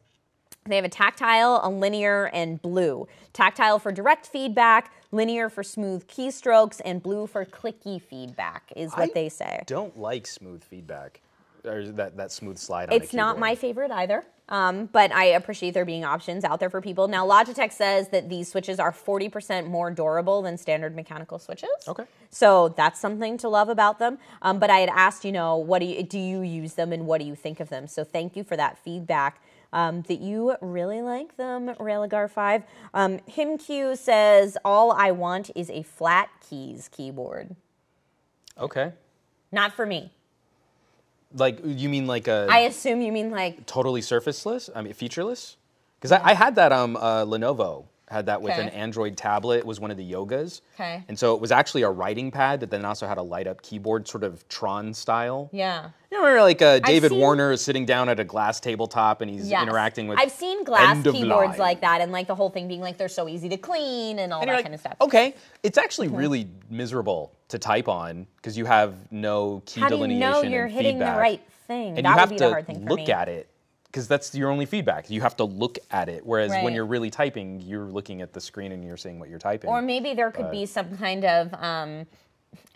They have a tactile, a linear, and blue. Tactile for direct feedback, linear for smooth keystrokes, and blue for clicky feedback is what they say. I don't like smooth feedback, or that smooth slide on a It's not my favorite either, but I appreciate there being options out there for people. Now, Logitech says that these switches are 40% more durable than standard mechanical switches. Okay. So that's something to love about them. But I had asked, what do you use them and what do you think of them? So thank you for that feedback. That you really like them, Religar5. HimQ says, all I want is a flat keys keyboard. Okay. Not for me. Like, you mean like a... I assume you mean like... Totally surfaceless? I mean, featureless? Because I had that, Lenovo had that with an Android tablet. It was one of the Yogas. Okay. And so it was actually a writing pad that then also had a light-up keyboard, sort of Tron style. Yeah. You remember, like, David Warner is sitting down at a glass tabletop and he's interacting with I've seen glass keyboards like that, and like the whole thing being like they're so easy to clean and all that kind of stuff. Okay. It's actually really miserable to type on because you have no key delineation and feedback. How do you know you're hitting the right thing? And that you have would be the hard thing for me. look at it. Because that's your only feedback. You have to look at it. Whereas when you're really typing, you're looking at the screen and you're seeing what you're typing. Or maybe there could be some kind of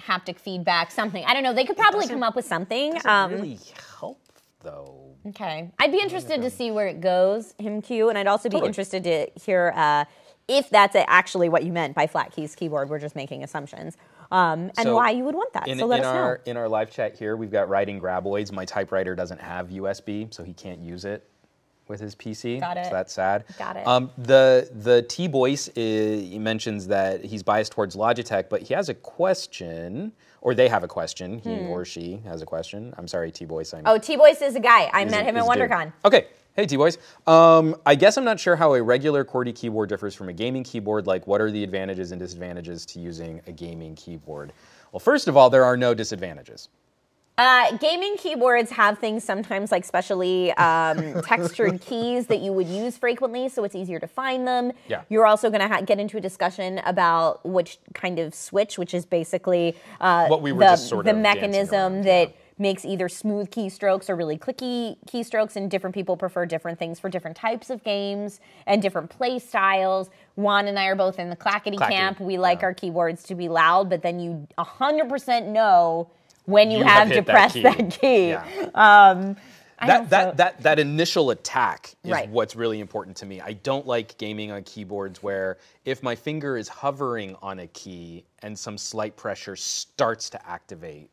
haptic feedback, something. I don't know. They could probably come up with something. It doesn't really help, though. Okay. I'd be interested to see where it goes, HimQ, and I'd also be interested to hear if that's actually what you meant by flat keys keyboard. We're just making assumptions. And why you would want that. So let us know. In our live chat here, we've got writing graboids. My typewriter doesn't have USB, so he can't use it with his PC. Got it. So that's sad. Got it. The T-Boyce, he mentions that he's biased towards Logitech, but he has a question, or they have a question. He or she has a question. I'm sorry, T-Boyce. T-Boyce is a guy. I met him at Wondercon. Okay. Hey, T-Boys. I guess I'm not sure how a regular QWERTY keyboard differs from a gaming keyboard. Like, what are the advantages and disadvantages to using a gaming keyboard? Well, first of all, there are no disadvantages. Gaming keyboards have things sometimes like specially textured keys that you would use frequently, so it's easier to find them. Yeah. You're also going to get into a discussion about which kind of switch, which is basically what we were just sort the of mechanism that makes either smooth keystrokes or really clicky keystrokes, and different people prefer different things for different types of games and different play styles. Juan and I are both in the clackety camp. We like our keyboards to be loud, but then you 100% know when you have to press that key. Yeah. That initial attack is what's really important to me. I don't like gaming on keyboards where if my finger is hovering on a key and some slight pressure starts to activate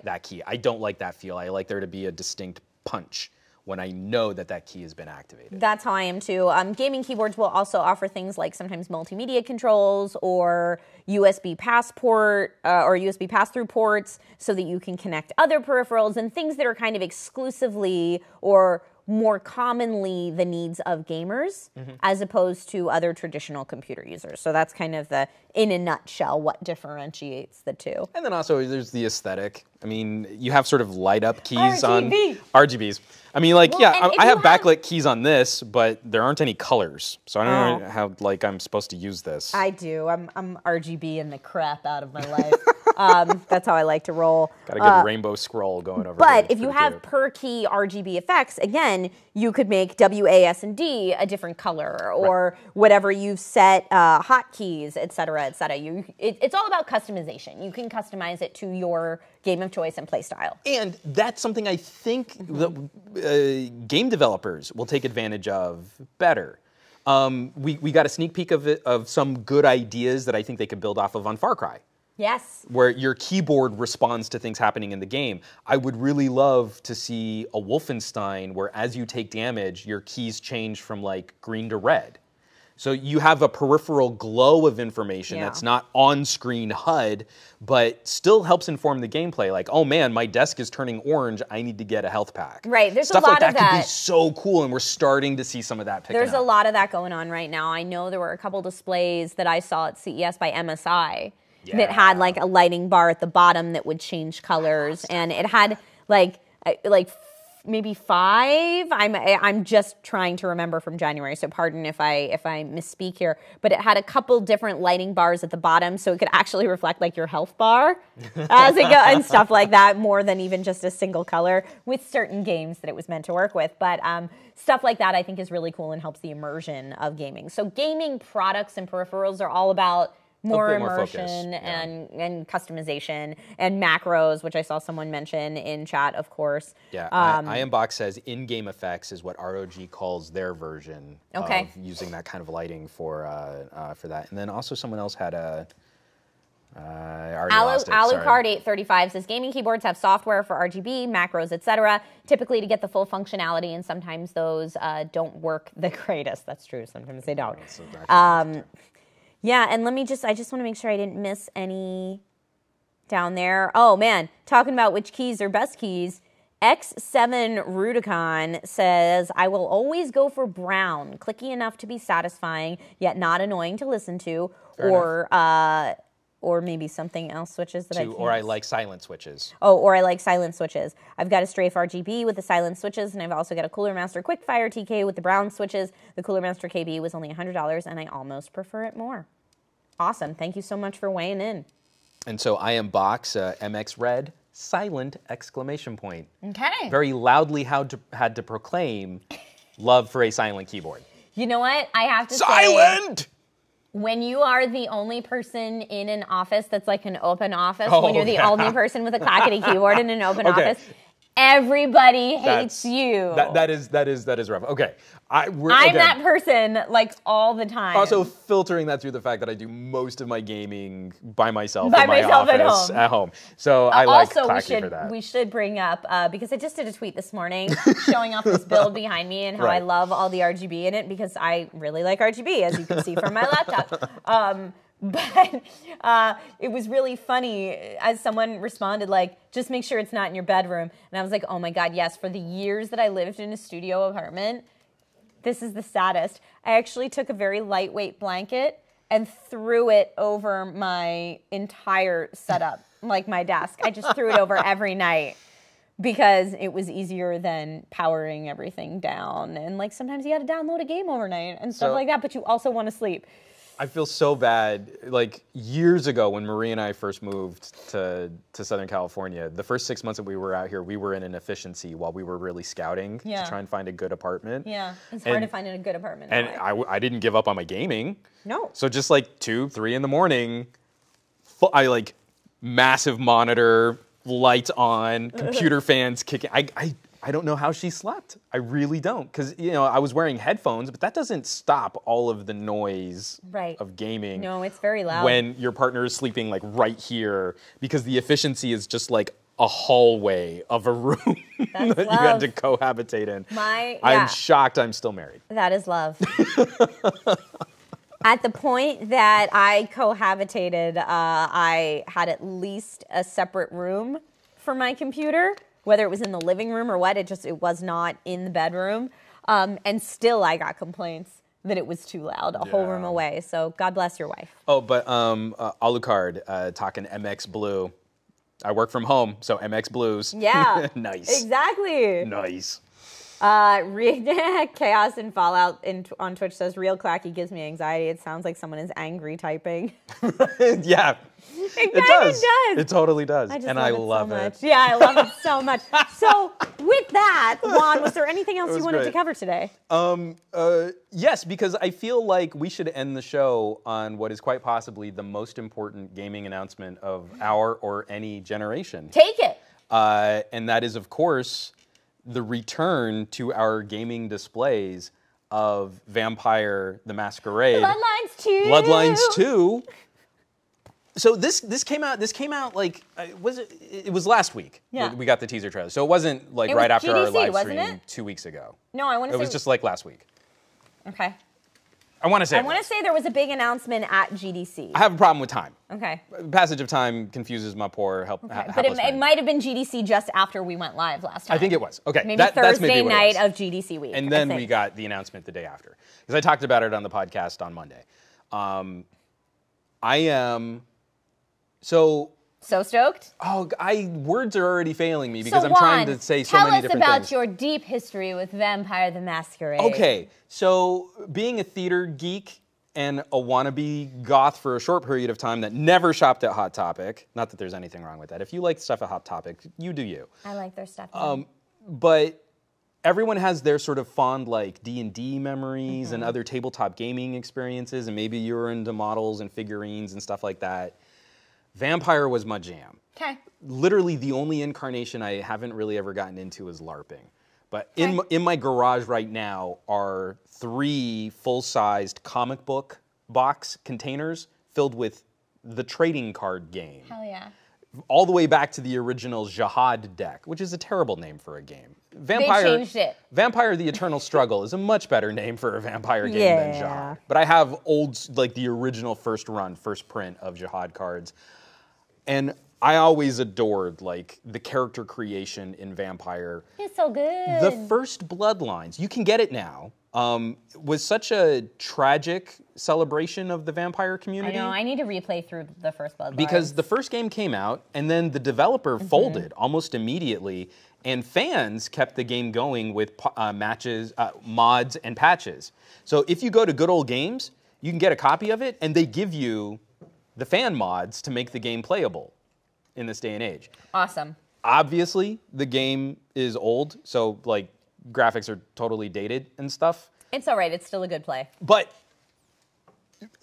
that key. I don't like that feel. I like there to be a distinct punch when I know that key has been activated. That's how I am too. Gaming keyboards will also offer things like sometimes multimedia controls or USB passport or USB pass-through ports so that you can connect other peripherals and things that are kind of exclusively or more commonly the needs of gamers as opposed to other traditional computer users. So that's kind of in a nutshell, what differentiates the two. And then also there's the aesthetic. I mean, you have sort of light up keys on RGBs. I mean, like, I have backlit keys on this, but there aren't any colors. So I don't know how, like, I'm supposed to use this. I do. I'm RGB in the crap out of my life. That's how I like to roll. Got a good rainbow scroll going over But if you have per key RGB effects, again, you could make WASD a different color or whatever you've set hotkeys, et cetera, et cetera. It's all about customization. You can customize it to your game of choice and play style. And that's something I think the game developers will take advantage of better. We got a sneak peek of some good ideas that I think they could build off of on Far Cry. Yes. Where your keyboard responds to things happening in the game. I would really love to see a Wolfenstein where as you take damage, your keys change from like green to red. So you have a peripheral glow of information that's not on-screen HUD, but still helps inform the gameplay. Like, oh man, my desk is turning orange. I need to get a health pack. Right. There's Stuff a lot like that of that. could be so cool, and we're starting to see some of that picking There's up. a lot of that going on right now. I know there were a couple displays that I saw at CES by MSI that had like a lighting bar at the bottom that would change colors, and it had like maybe 5. I'm just trying to remember from January, so pardon if I misspeak here. But it had a couple different lighting bars at the bottom, so it could actually reflect like your health bar as it goes and stuff like that, more than even just a single color with certain games that it was meant to work with. But stuff like that I think is really cool and helps the immersion of gaming. So gaming products and peripherals are all about more immersion and customization and macros, which I saw someone mention in chat, of course. Yeah, IamBox says in-game effects is what ROG calls their version of using that kind of lighting for that. And then also someone else had a... Alucard 835 says gaming keyboards have software for RGB, macros, etc. Typically to get the full functionality, and sometimes those don't work the greatest. That's true. Sometimes they don't. Yeah, and I just want to make sure I didn't miss any down there. Oh man, talking about which keys are best keys. X7 Rudicon says, I will always go for brown, clicky enough to be satisfying, yet not annoying to listen to, or maybe something else switches that I can't. Or I like silent switches. Oh, or I like silent switches. I've got a Strafe RGB with the silent switches, and I've also got a Cooler Master Quickfire TK with the brown switches. The Cooler Master KB was only $100, and I almost prefer it more. Awesome. Thank you so much for weighing in. And so IamBox, MX Red, silent exclamation point. Okay. Very loudly had to proclaim love for a silent keyboard. You know what? I have to say... Silent! When you are the only person in an office that's like an open office, when you're the only person with a clackety keyboard in an open office, everybody hates you. That is rough. Okay. I'm that person like all the time. Also filtering that through the fact that I do most of my gaming by myself in my office at home. So I like clacky for that. We should bring up, because I just did a tweet this morning showing off this build behind me and how I love all the RGB in it, because I really like RGB, as you can see from my laptop. But it was really funny as someone responded, like, just make sure it's not in your bedroom. And I was like, oh my God, yes. For the years that I lived in a studio apartment, this is the saddest. I actually took a very lightweight blanket and threw it over my entire setup, like my desk. I just threw it over every night because it was easier than powering everything down. And like sometimes you got to download a game overnight and stuff like that, but you also want to sleep. I feel so bad. Like years ago when Marie and I first moved to Southern California, the first 6 months that we were out here, we were in an efficiency while we were really scouting to try and find a good apartment. Yeah, it's hard to find a good apartment. And I didn't give up on my gaming. No. So just like 2, 3 in the morning, I like massive monitor, lights on, computer fans kicking. I don't know how she slept. I really don't. Because, you know, I was wearing headphones, but that doesn't stop all of the noise of gaming. No, it's very loud. When your partner is sleeping, like, right here, because the efficiency is just, like, a hallway of a room that you had to cohabitate in. I'm shocked I'm still married. That is love. At the point that I cohabitated, I had at least a separate room for my computer. Whether it was in the living room or what, it was not in the bedroom. And still I got complaints that it was too loud, a whole room away. So God bless your wife. Oh, but Alucard talking MX Blue. I work from home, so MX Blues. Yeah. Nice. Exactly. Nice. Chaos and Fallout on Twitch says, real clacky gives me anxiety. It sounds like someone is angry typing. Yeah. It does. It totally does. I love it. Yeah, I love it so much. So with that, Juan, was there anything else you wanted to cover today? Yes, because I feel like we should end the show on what is quite possibly the most important gaming announcement of our or any generation. Take it. And that is, of course, the return to our gaming displays of Vampire the Masquerade. Bloodlines 2. So this came out like it was last week. Yeah. We got the teaser trailer. So it wasn't like right after our live stream 2 weeks ago. No, I want to say it was just like last week. Okay. I want to say there was a big announcement at GDC. I have a problem with time. Okay. Passage of time confuses my poor help. Okay. But it might have been GDC just after we went live last time. I think it was. Okay. Maybe Thursday night of GDC week. And then we got the announcement the day after. Because I talked about it on the podcast on Monday. I am so stoked. Oh, words are already failing me because I'm Juan, trying to say so many different things. Tell us about your deep history with Vampire the Masquerade. Okay, so being a theater geek and a wannabe goth for a short period of time that never shopped at Hot Topic, not that there's anything wrong with that. If you like stuff at Hot Topic, you do you. I like their stuff. But everyone has their sort of fond like D&D memories and other tabletop gaming experiences, and maybe you're into models and figurines and stuff like that. Vampire was my jam. Okay. Literally the only incarnation I haven't really ever gotten into is LARPing. But in my garage right now are 3 full-sized comic book box containers filled with the trading card game. Hell yeah. All the way back to the original Jihad deck, which is a terrible name for a game. They changed it. Vampire the Eternal Struggle is a much better name for a vampire game than Jihad. But I have the original first print of Jihad cards. And I always adored the character creation in Vampire. It's so good. The first Bloodlines, you can get it now, was such a tragic celebration of the vampire community. I know, I need to replay through the first Bloodlines. Because the first game came out, and then the developer folded almost immediately, and fans kept the game going with mods, and patches. So if you go to Good Old Games, you can get a copy of it, and they give you the fan mods to make the game playable in this day and age. Awesome. Obviously, the game is old, so graphics are totally dated and stuff. It's all right. It's still a good play. But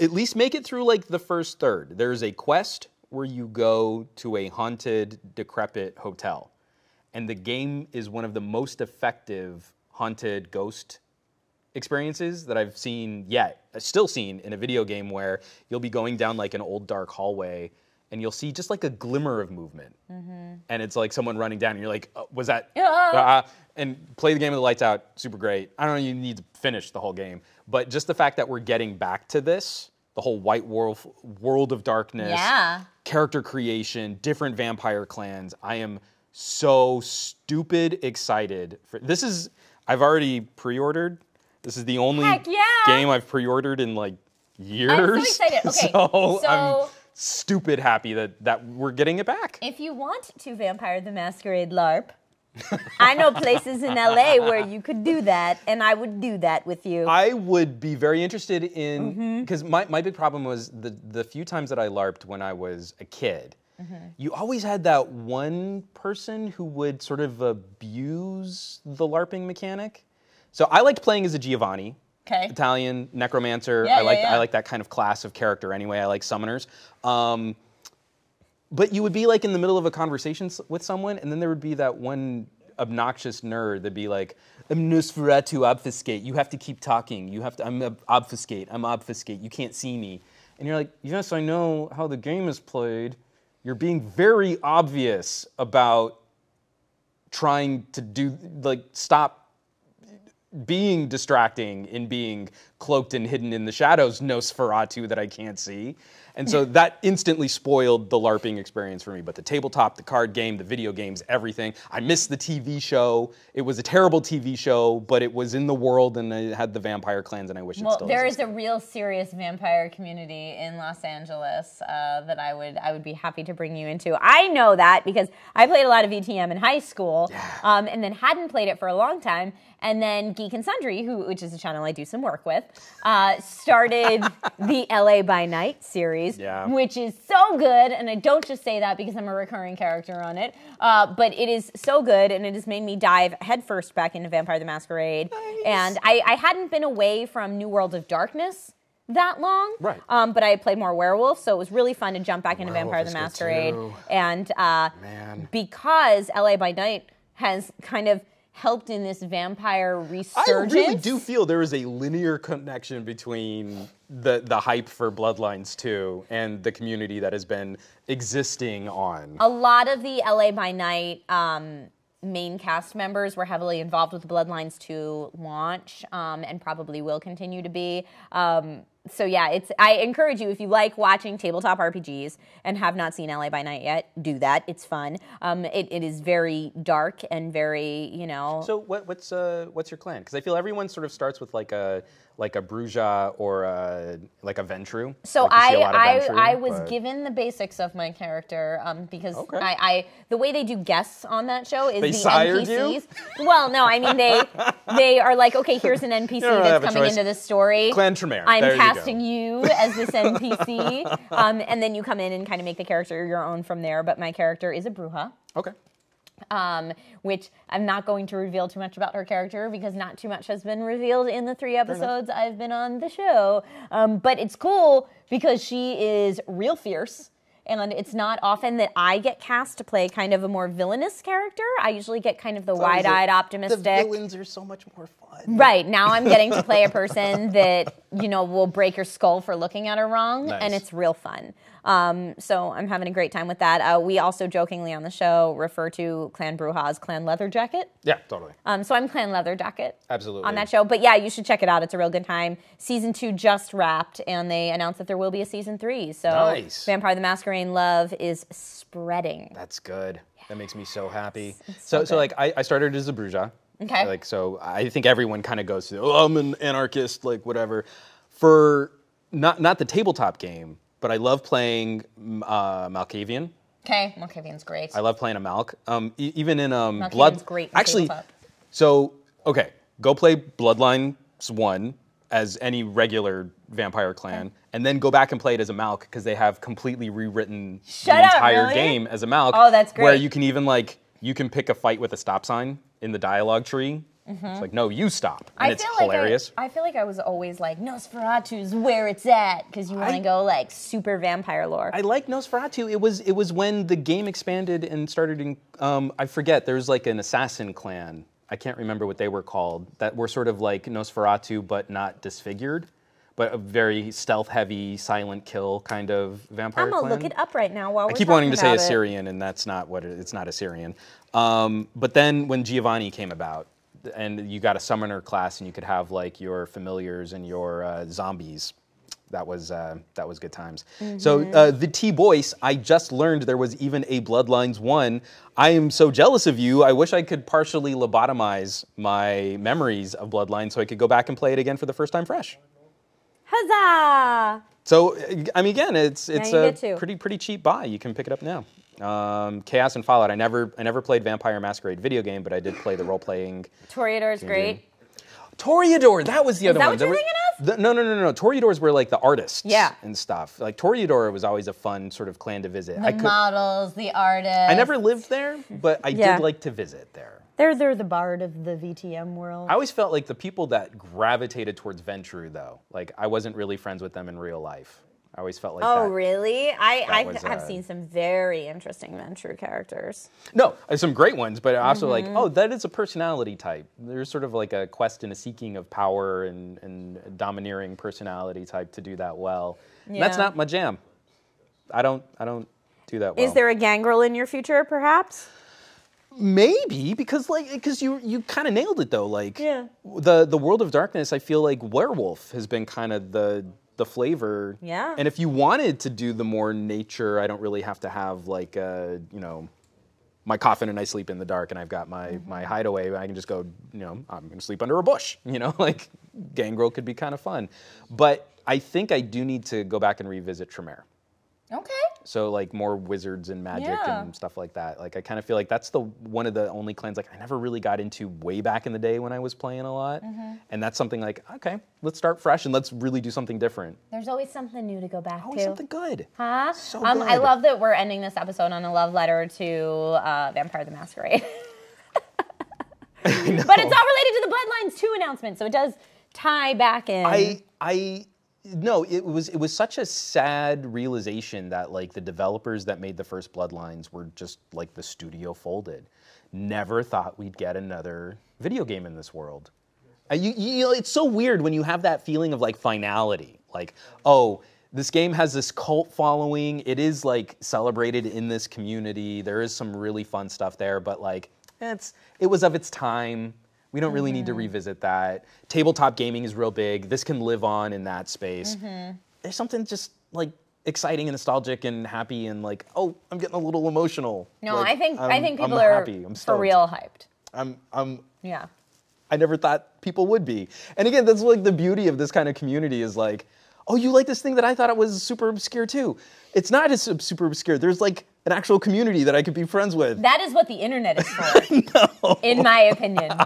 at least make it through the first third. There's a quest where you go to a haunted, decrepit hotel. And the game is one of the most effective haunted ghost experiences that I've still seen in a video game, where you'll be going down an old dark hallway and you'll see just a glimmer of movement. And it's someone running down and you're like, oh, was that? And play the game with the lights out, super great. I don't know, you need to finish the whole game. But just the fact that we're getting back to this, the whole White World of Darkness, character creation, different vampire clans, I am so stupid excited for this. I've already pre-ordered. This is the only game I've pre-ordered in years. I'm so excited. Okay, so I'm stupid happy that we're getting it back. If you want to Vampire the Masquerade LARP, I know places in LA where you could do that, and I would do that with you. I would be very interested in, because my big problem was the few times that I LARPed when I was a kid, you always had that one person who would sort of abuse the LARPing mechanic. So I liked playing as a Giovanni, Italian necromancer. I like that kind of class of character anyway. I like summoners. But you would be in the middle of a conversation with someone, and then there would be that one obnoxious nerd that'd be like, I'm Nosferatu obfuscate. You have to keep talking. I'm obfuscate. You can't see me. And you're like, yes, I know how the game is played. You're being very obvious about trying to stop being distracting and being cloaked and hidden in the shadows, Nosferatu that I can't see. And so that instantly spoiled the LARPing experience for me. But the tabletop, the card game, the video games, everything. I missed the TV show. It was a terrible TV show, but it was in the world, and it had the vampire clans, and I wish it still existed. There is a real serious vampire community in Los Angeles that I would be happy to bring you into. I know that because I played a lot of VTM in high school, and then hadn't played it for a long time. And then Geek and Sundry, which is a channel I do some work with, started the LA by Night series, which is so good. And I don't just say that because I'm a recurring character on it, but it is so good, and it has made me dive headfirst back into Vampire the Masquerade. Nice. And I hadn't been away from New World of Darkness that long, but I played more Werewolf, so it was really fun to jump back into Vampire the Masquerade. And because LA by Night has kind of helped in this vampire resurgence. I really do feel there is a linear connection between the hype for Bloodlines 2 and the community that has been existing on. A lot of the LA by Night main cast members were heavily involved with Bloodlines 2 launch, and probably will continue to be. So yeah, I encourage you, if you like watching tabletop RPGs and have not seen LA by Night yet, do that. It's fun. It is very dark and very, you know. So what's your clan? Because I feel everyone sort of starts with like a Bruja or like a Ventru. So like I was given the basics of my character because the way they do guests on that show is they the sired NPCs. You? Well, no, I mean they are like, okay, here's an NPC that's coming into the story. Clan Tremere. I'm casting you as this NPC, and then you come in and kind of make the character your own from there. But my character is a Bruja. Okay. Which I'm not going to reveal too much about her character because not too much has been revealed in the 3 episodes I've been on the show. But it's cool because she is real fierce. And it's not often that I get cast to play kind of a more villainous character. I usually get kind of the wide-eyed, optimistic. The villains are so much more fun. Right. Now I'm getting to play a person that, you know, will break your skull for looking at her wrong. Nice. And it's real fun. So I'm having a great time with that. We also jokingly on the show refer to Clan Bruja as Clan Leather Jacket. Yeah, totally. So I'm Clan Leather Jacket. Absolutely. On that show. But yeah, you should check it out. It's a real good time. Season 2 just wrapped, and they announced that there will be a Season 3. So nice. Vampire the Masquerade love is spreading. That's good. Yeah. That makes me so happy. It's So like I started as a Bruja. Okay. Like, so I think everyone kind of goes through, oh, I'm an anarchist, like whatever. For not the tabletop game, but I love playing Malkavian. Okay, Malkavian's great. I love playing a Malk. Even in Malkavian's great in actually, tabletop. So okay, go play Bloodlines 1 as any regular vampire clan, and then go back and play it as a Malk because they have completely rewritten the entire game as a Malk. Oh, that's great. Where you can even you can pick a fight with a stop sign in the dialogue tree. It's like, no, you stop. And it's hilarious. I feel like I was always like, Nosferatu's where it's at, because you want to go like super vampire lore. I like Nosferatu. It was when the game expanded and started in, I forget, there was like an assassin clan. I can't remember what they were called, that were sort of like Nosferatu, but not disfigured. But a very stealth-heavy, silent kill kind of vampire clan. I'm gonna look it up right now while we're I keep wanting to say Assyrian, and that's not what it's not Assyrian. But then when Giovanni came about, and you got a summoner class, and you could have like your familiars and your zombies. That was good times. So the T-Boyce, I just learned there was even a Bloodlines 1. I am so jealous of you. I wish I could partially lobotomize my memories of Bloodlines so I could go back and play it again for the first time fresh. Huzzah! So I mean, again, it's a pretty cheap buy. You can pick it up now. Chaos and Fallout. I never played Vampire Masquerade video game, but I did play the role playing. Toreador is great. Toreador, that was the other one. Is that what you're thinking of? No. Toreadors were like the artists Yeah. and stuff. Like Toreador was always a fun sort of clan to visit. The models, the artists. I never lived there, but I did like to visit there. They're the bard of the VTM world. I always felt like the people that gravitated towards Ventru, though, like I wasn't really friends with them in real life. I always felt like that. Oh, really? I have seen some very interesting Ventru characters. No, some great ones, but also like, oh, that is a personality type. There's sort of like a quest and a seeking of power and a domineering personality type to do that well. Yeah. And that's not my jam. I don't do that well. Is there a gangrel in your future, perhaps? Maybe, because you kind of nailed it though. Like the World of Darkness, I feel like werewolf has been kind of the flavor. Yeah. And if you wanted to do the more nature, I don't really have to have like my coffin and I sleep in the dark and I've got my hideaway. I can just go, I'm going to sleep under a bush. Like gangrel could be kind of fun. But I think I do need to go back and revisit Tremere. Okay. So like more wizards and magic and stuff like that. Like I kind of feel like that's one of the only clans like I never really got into way back in the day when I was playing a lot. And that's something like, okay, let's start fresh and let's really do something different. There's always something new to go back to. Always something good. Huh? So good. I love that we're ending this episode on a love letter to Vampire the Masquerade. But it's all related to the Bloodlines 2 announcement, so it does tie back in. No, it was such a sad realization that like the developers that made the first Bloodlines were just like the studio folded. Never thought we'd get another video game in this world. It's so weird when you have that feeling of like finality. Like, oh, this game has this cult following. It is like celebrated in this community. There is some really fun stuff there, but like it was of its time. We don't really need to revisit that. Tabletop gaming is real big. This can live on in that space. There's something just like exciting and nostalgic and happy and like, oh, I'm getting a little emotional. No, like, I think people are happy. For real hyped. Yeah. I never thought people would be. And again, that's like the beauty of this kind of community is like, oh, you like this thing that I thought it was super obscure too. It's not as super obscure. There's like an actual community that I could be friends with. That is what the internet is for, in my opinion.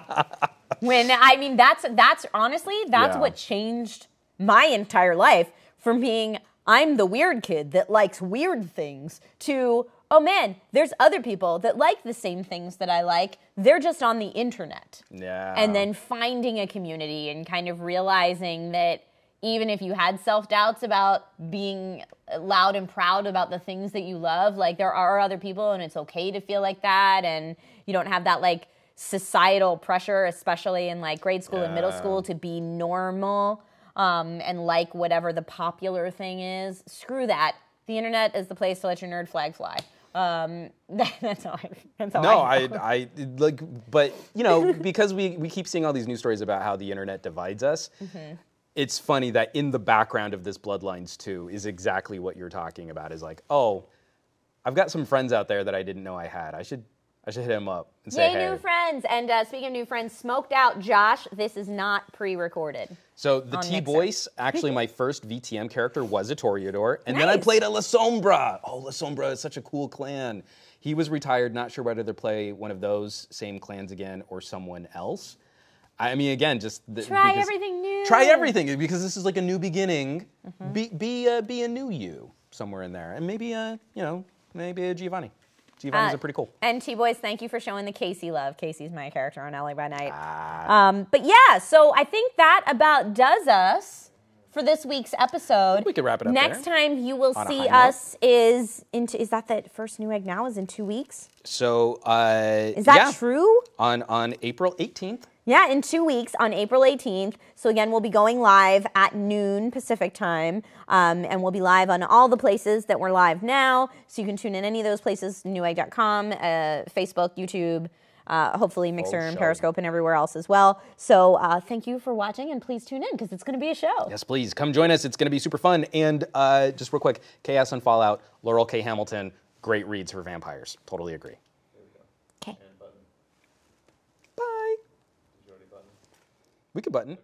That's honestly, what changed my entire life from being, I'm the weird kid that likes weird things, to, oh man, there's other people that like the same things that I like. They're just on the internet. Yeah. And then finding a community and kind of realizing that even if you had self-doubts about being loud and proud about the things that you love, like there are other people and it's okay to feel like that, and you don't have that like societal pressure, especially in like grade school and middle school, to be normal and like whatever the popular thing is. Screw that. The internet is the place to let your nerd flag fly. That's all I like, but you know, because we keep seeing all these news stories about how the internet divides us. It's funny that in the background of this Bloodlines 2 is exactly what you're talking about. Is like, oh, I've got some friends out there that I didn't know I had. I should hit him up and say, hey. New friends. And speaking of new friends, Smoked Out Josh, this is not pre-recorded. So the T-Voice, actually my first VTM character was a Toreador, and then I played a La Sombra. Oh, La Sombra is such a cool clan. He was retired, not sure whether to play one of those same clans again or someone else. I mean, again, just try everything new. Try everything, because this is like a new beginning. Be a new you somewhere in there, and maybe maybe a Giovanni. Giovanni's are pretty cool. And T-Boys, thank you for showing the Casey love. Casey's my character on LA by Night. But yeah, so I think that about does us for this week's episode. We could wrap it up. Next time you will see us is that first Newegg Now is in 2 weeks? So is that true? On April 18th. Yeah, in 2 weeks on April 18th. So again, we'll be going live at noon Pacific time, and we'll be live on all the places that we're live now. So you can tune in any of those places: Newegg.com, Facebook, YouTube, hopefully Mixer and Periscope and everywhere else as well. So thank you for watching, and please tune in because it's going to be a show. Yes, please come join us. It's going to be super fun. And just real quick, Chaos and Fallout, Laurel K. Hamilton, great reads for vampires. Totally agree. Okay. Bye. We could button. Okay.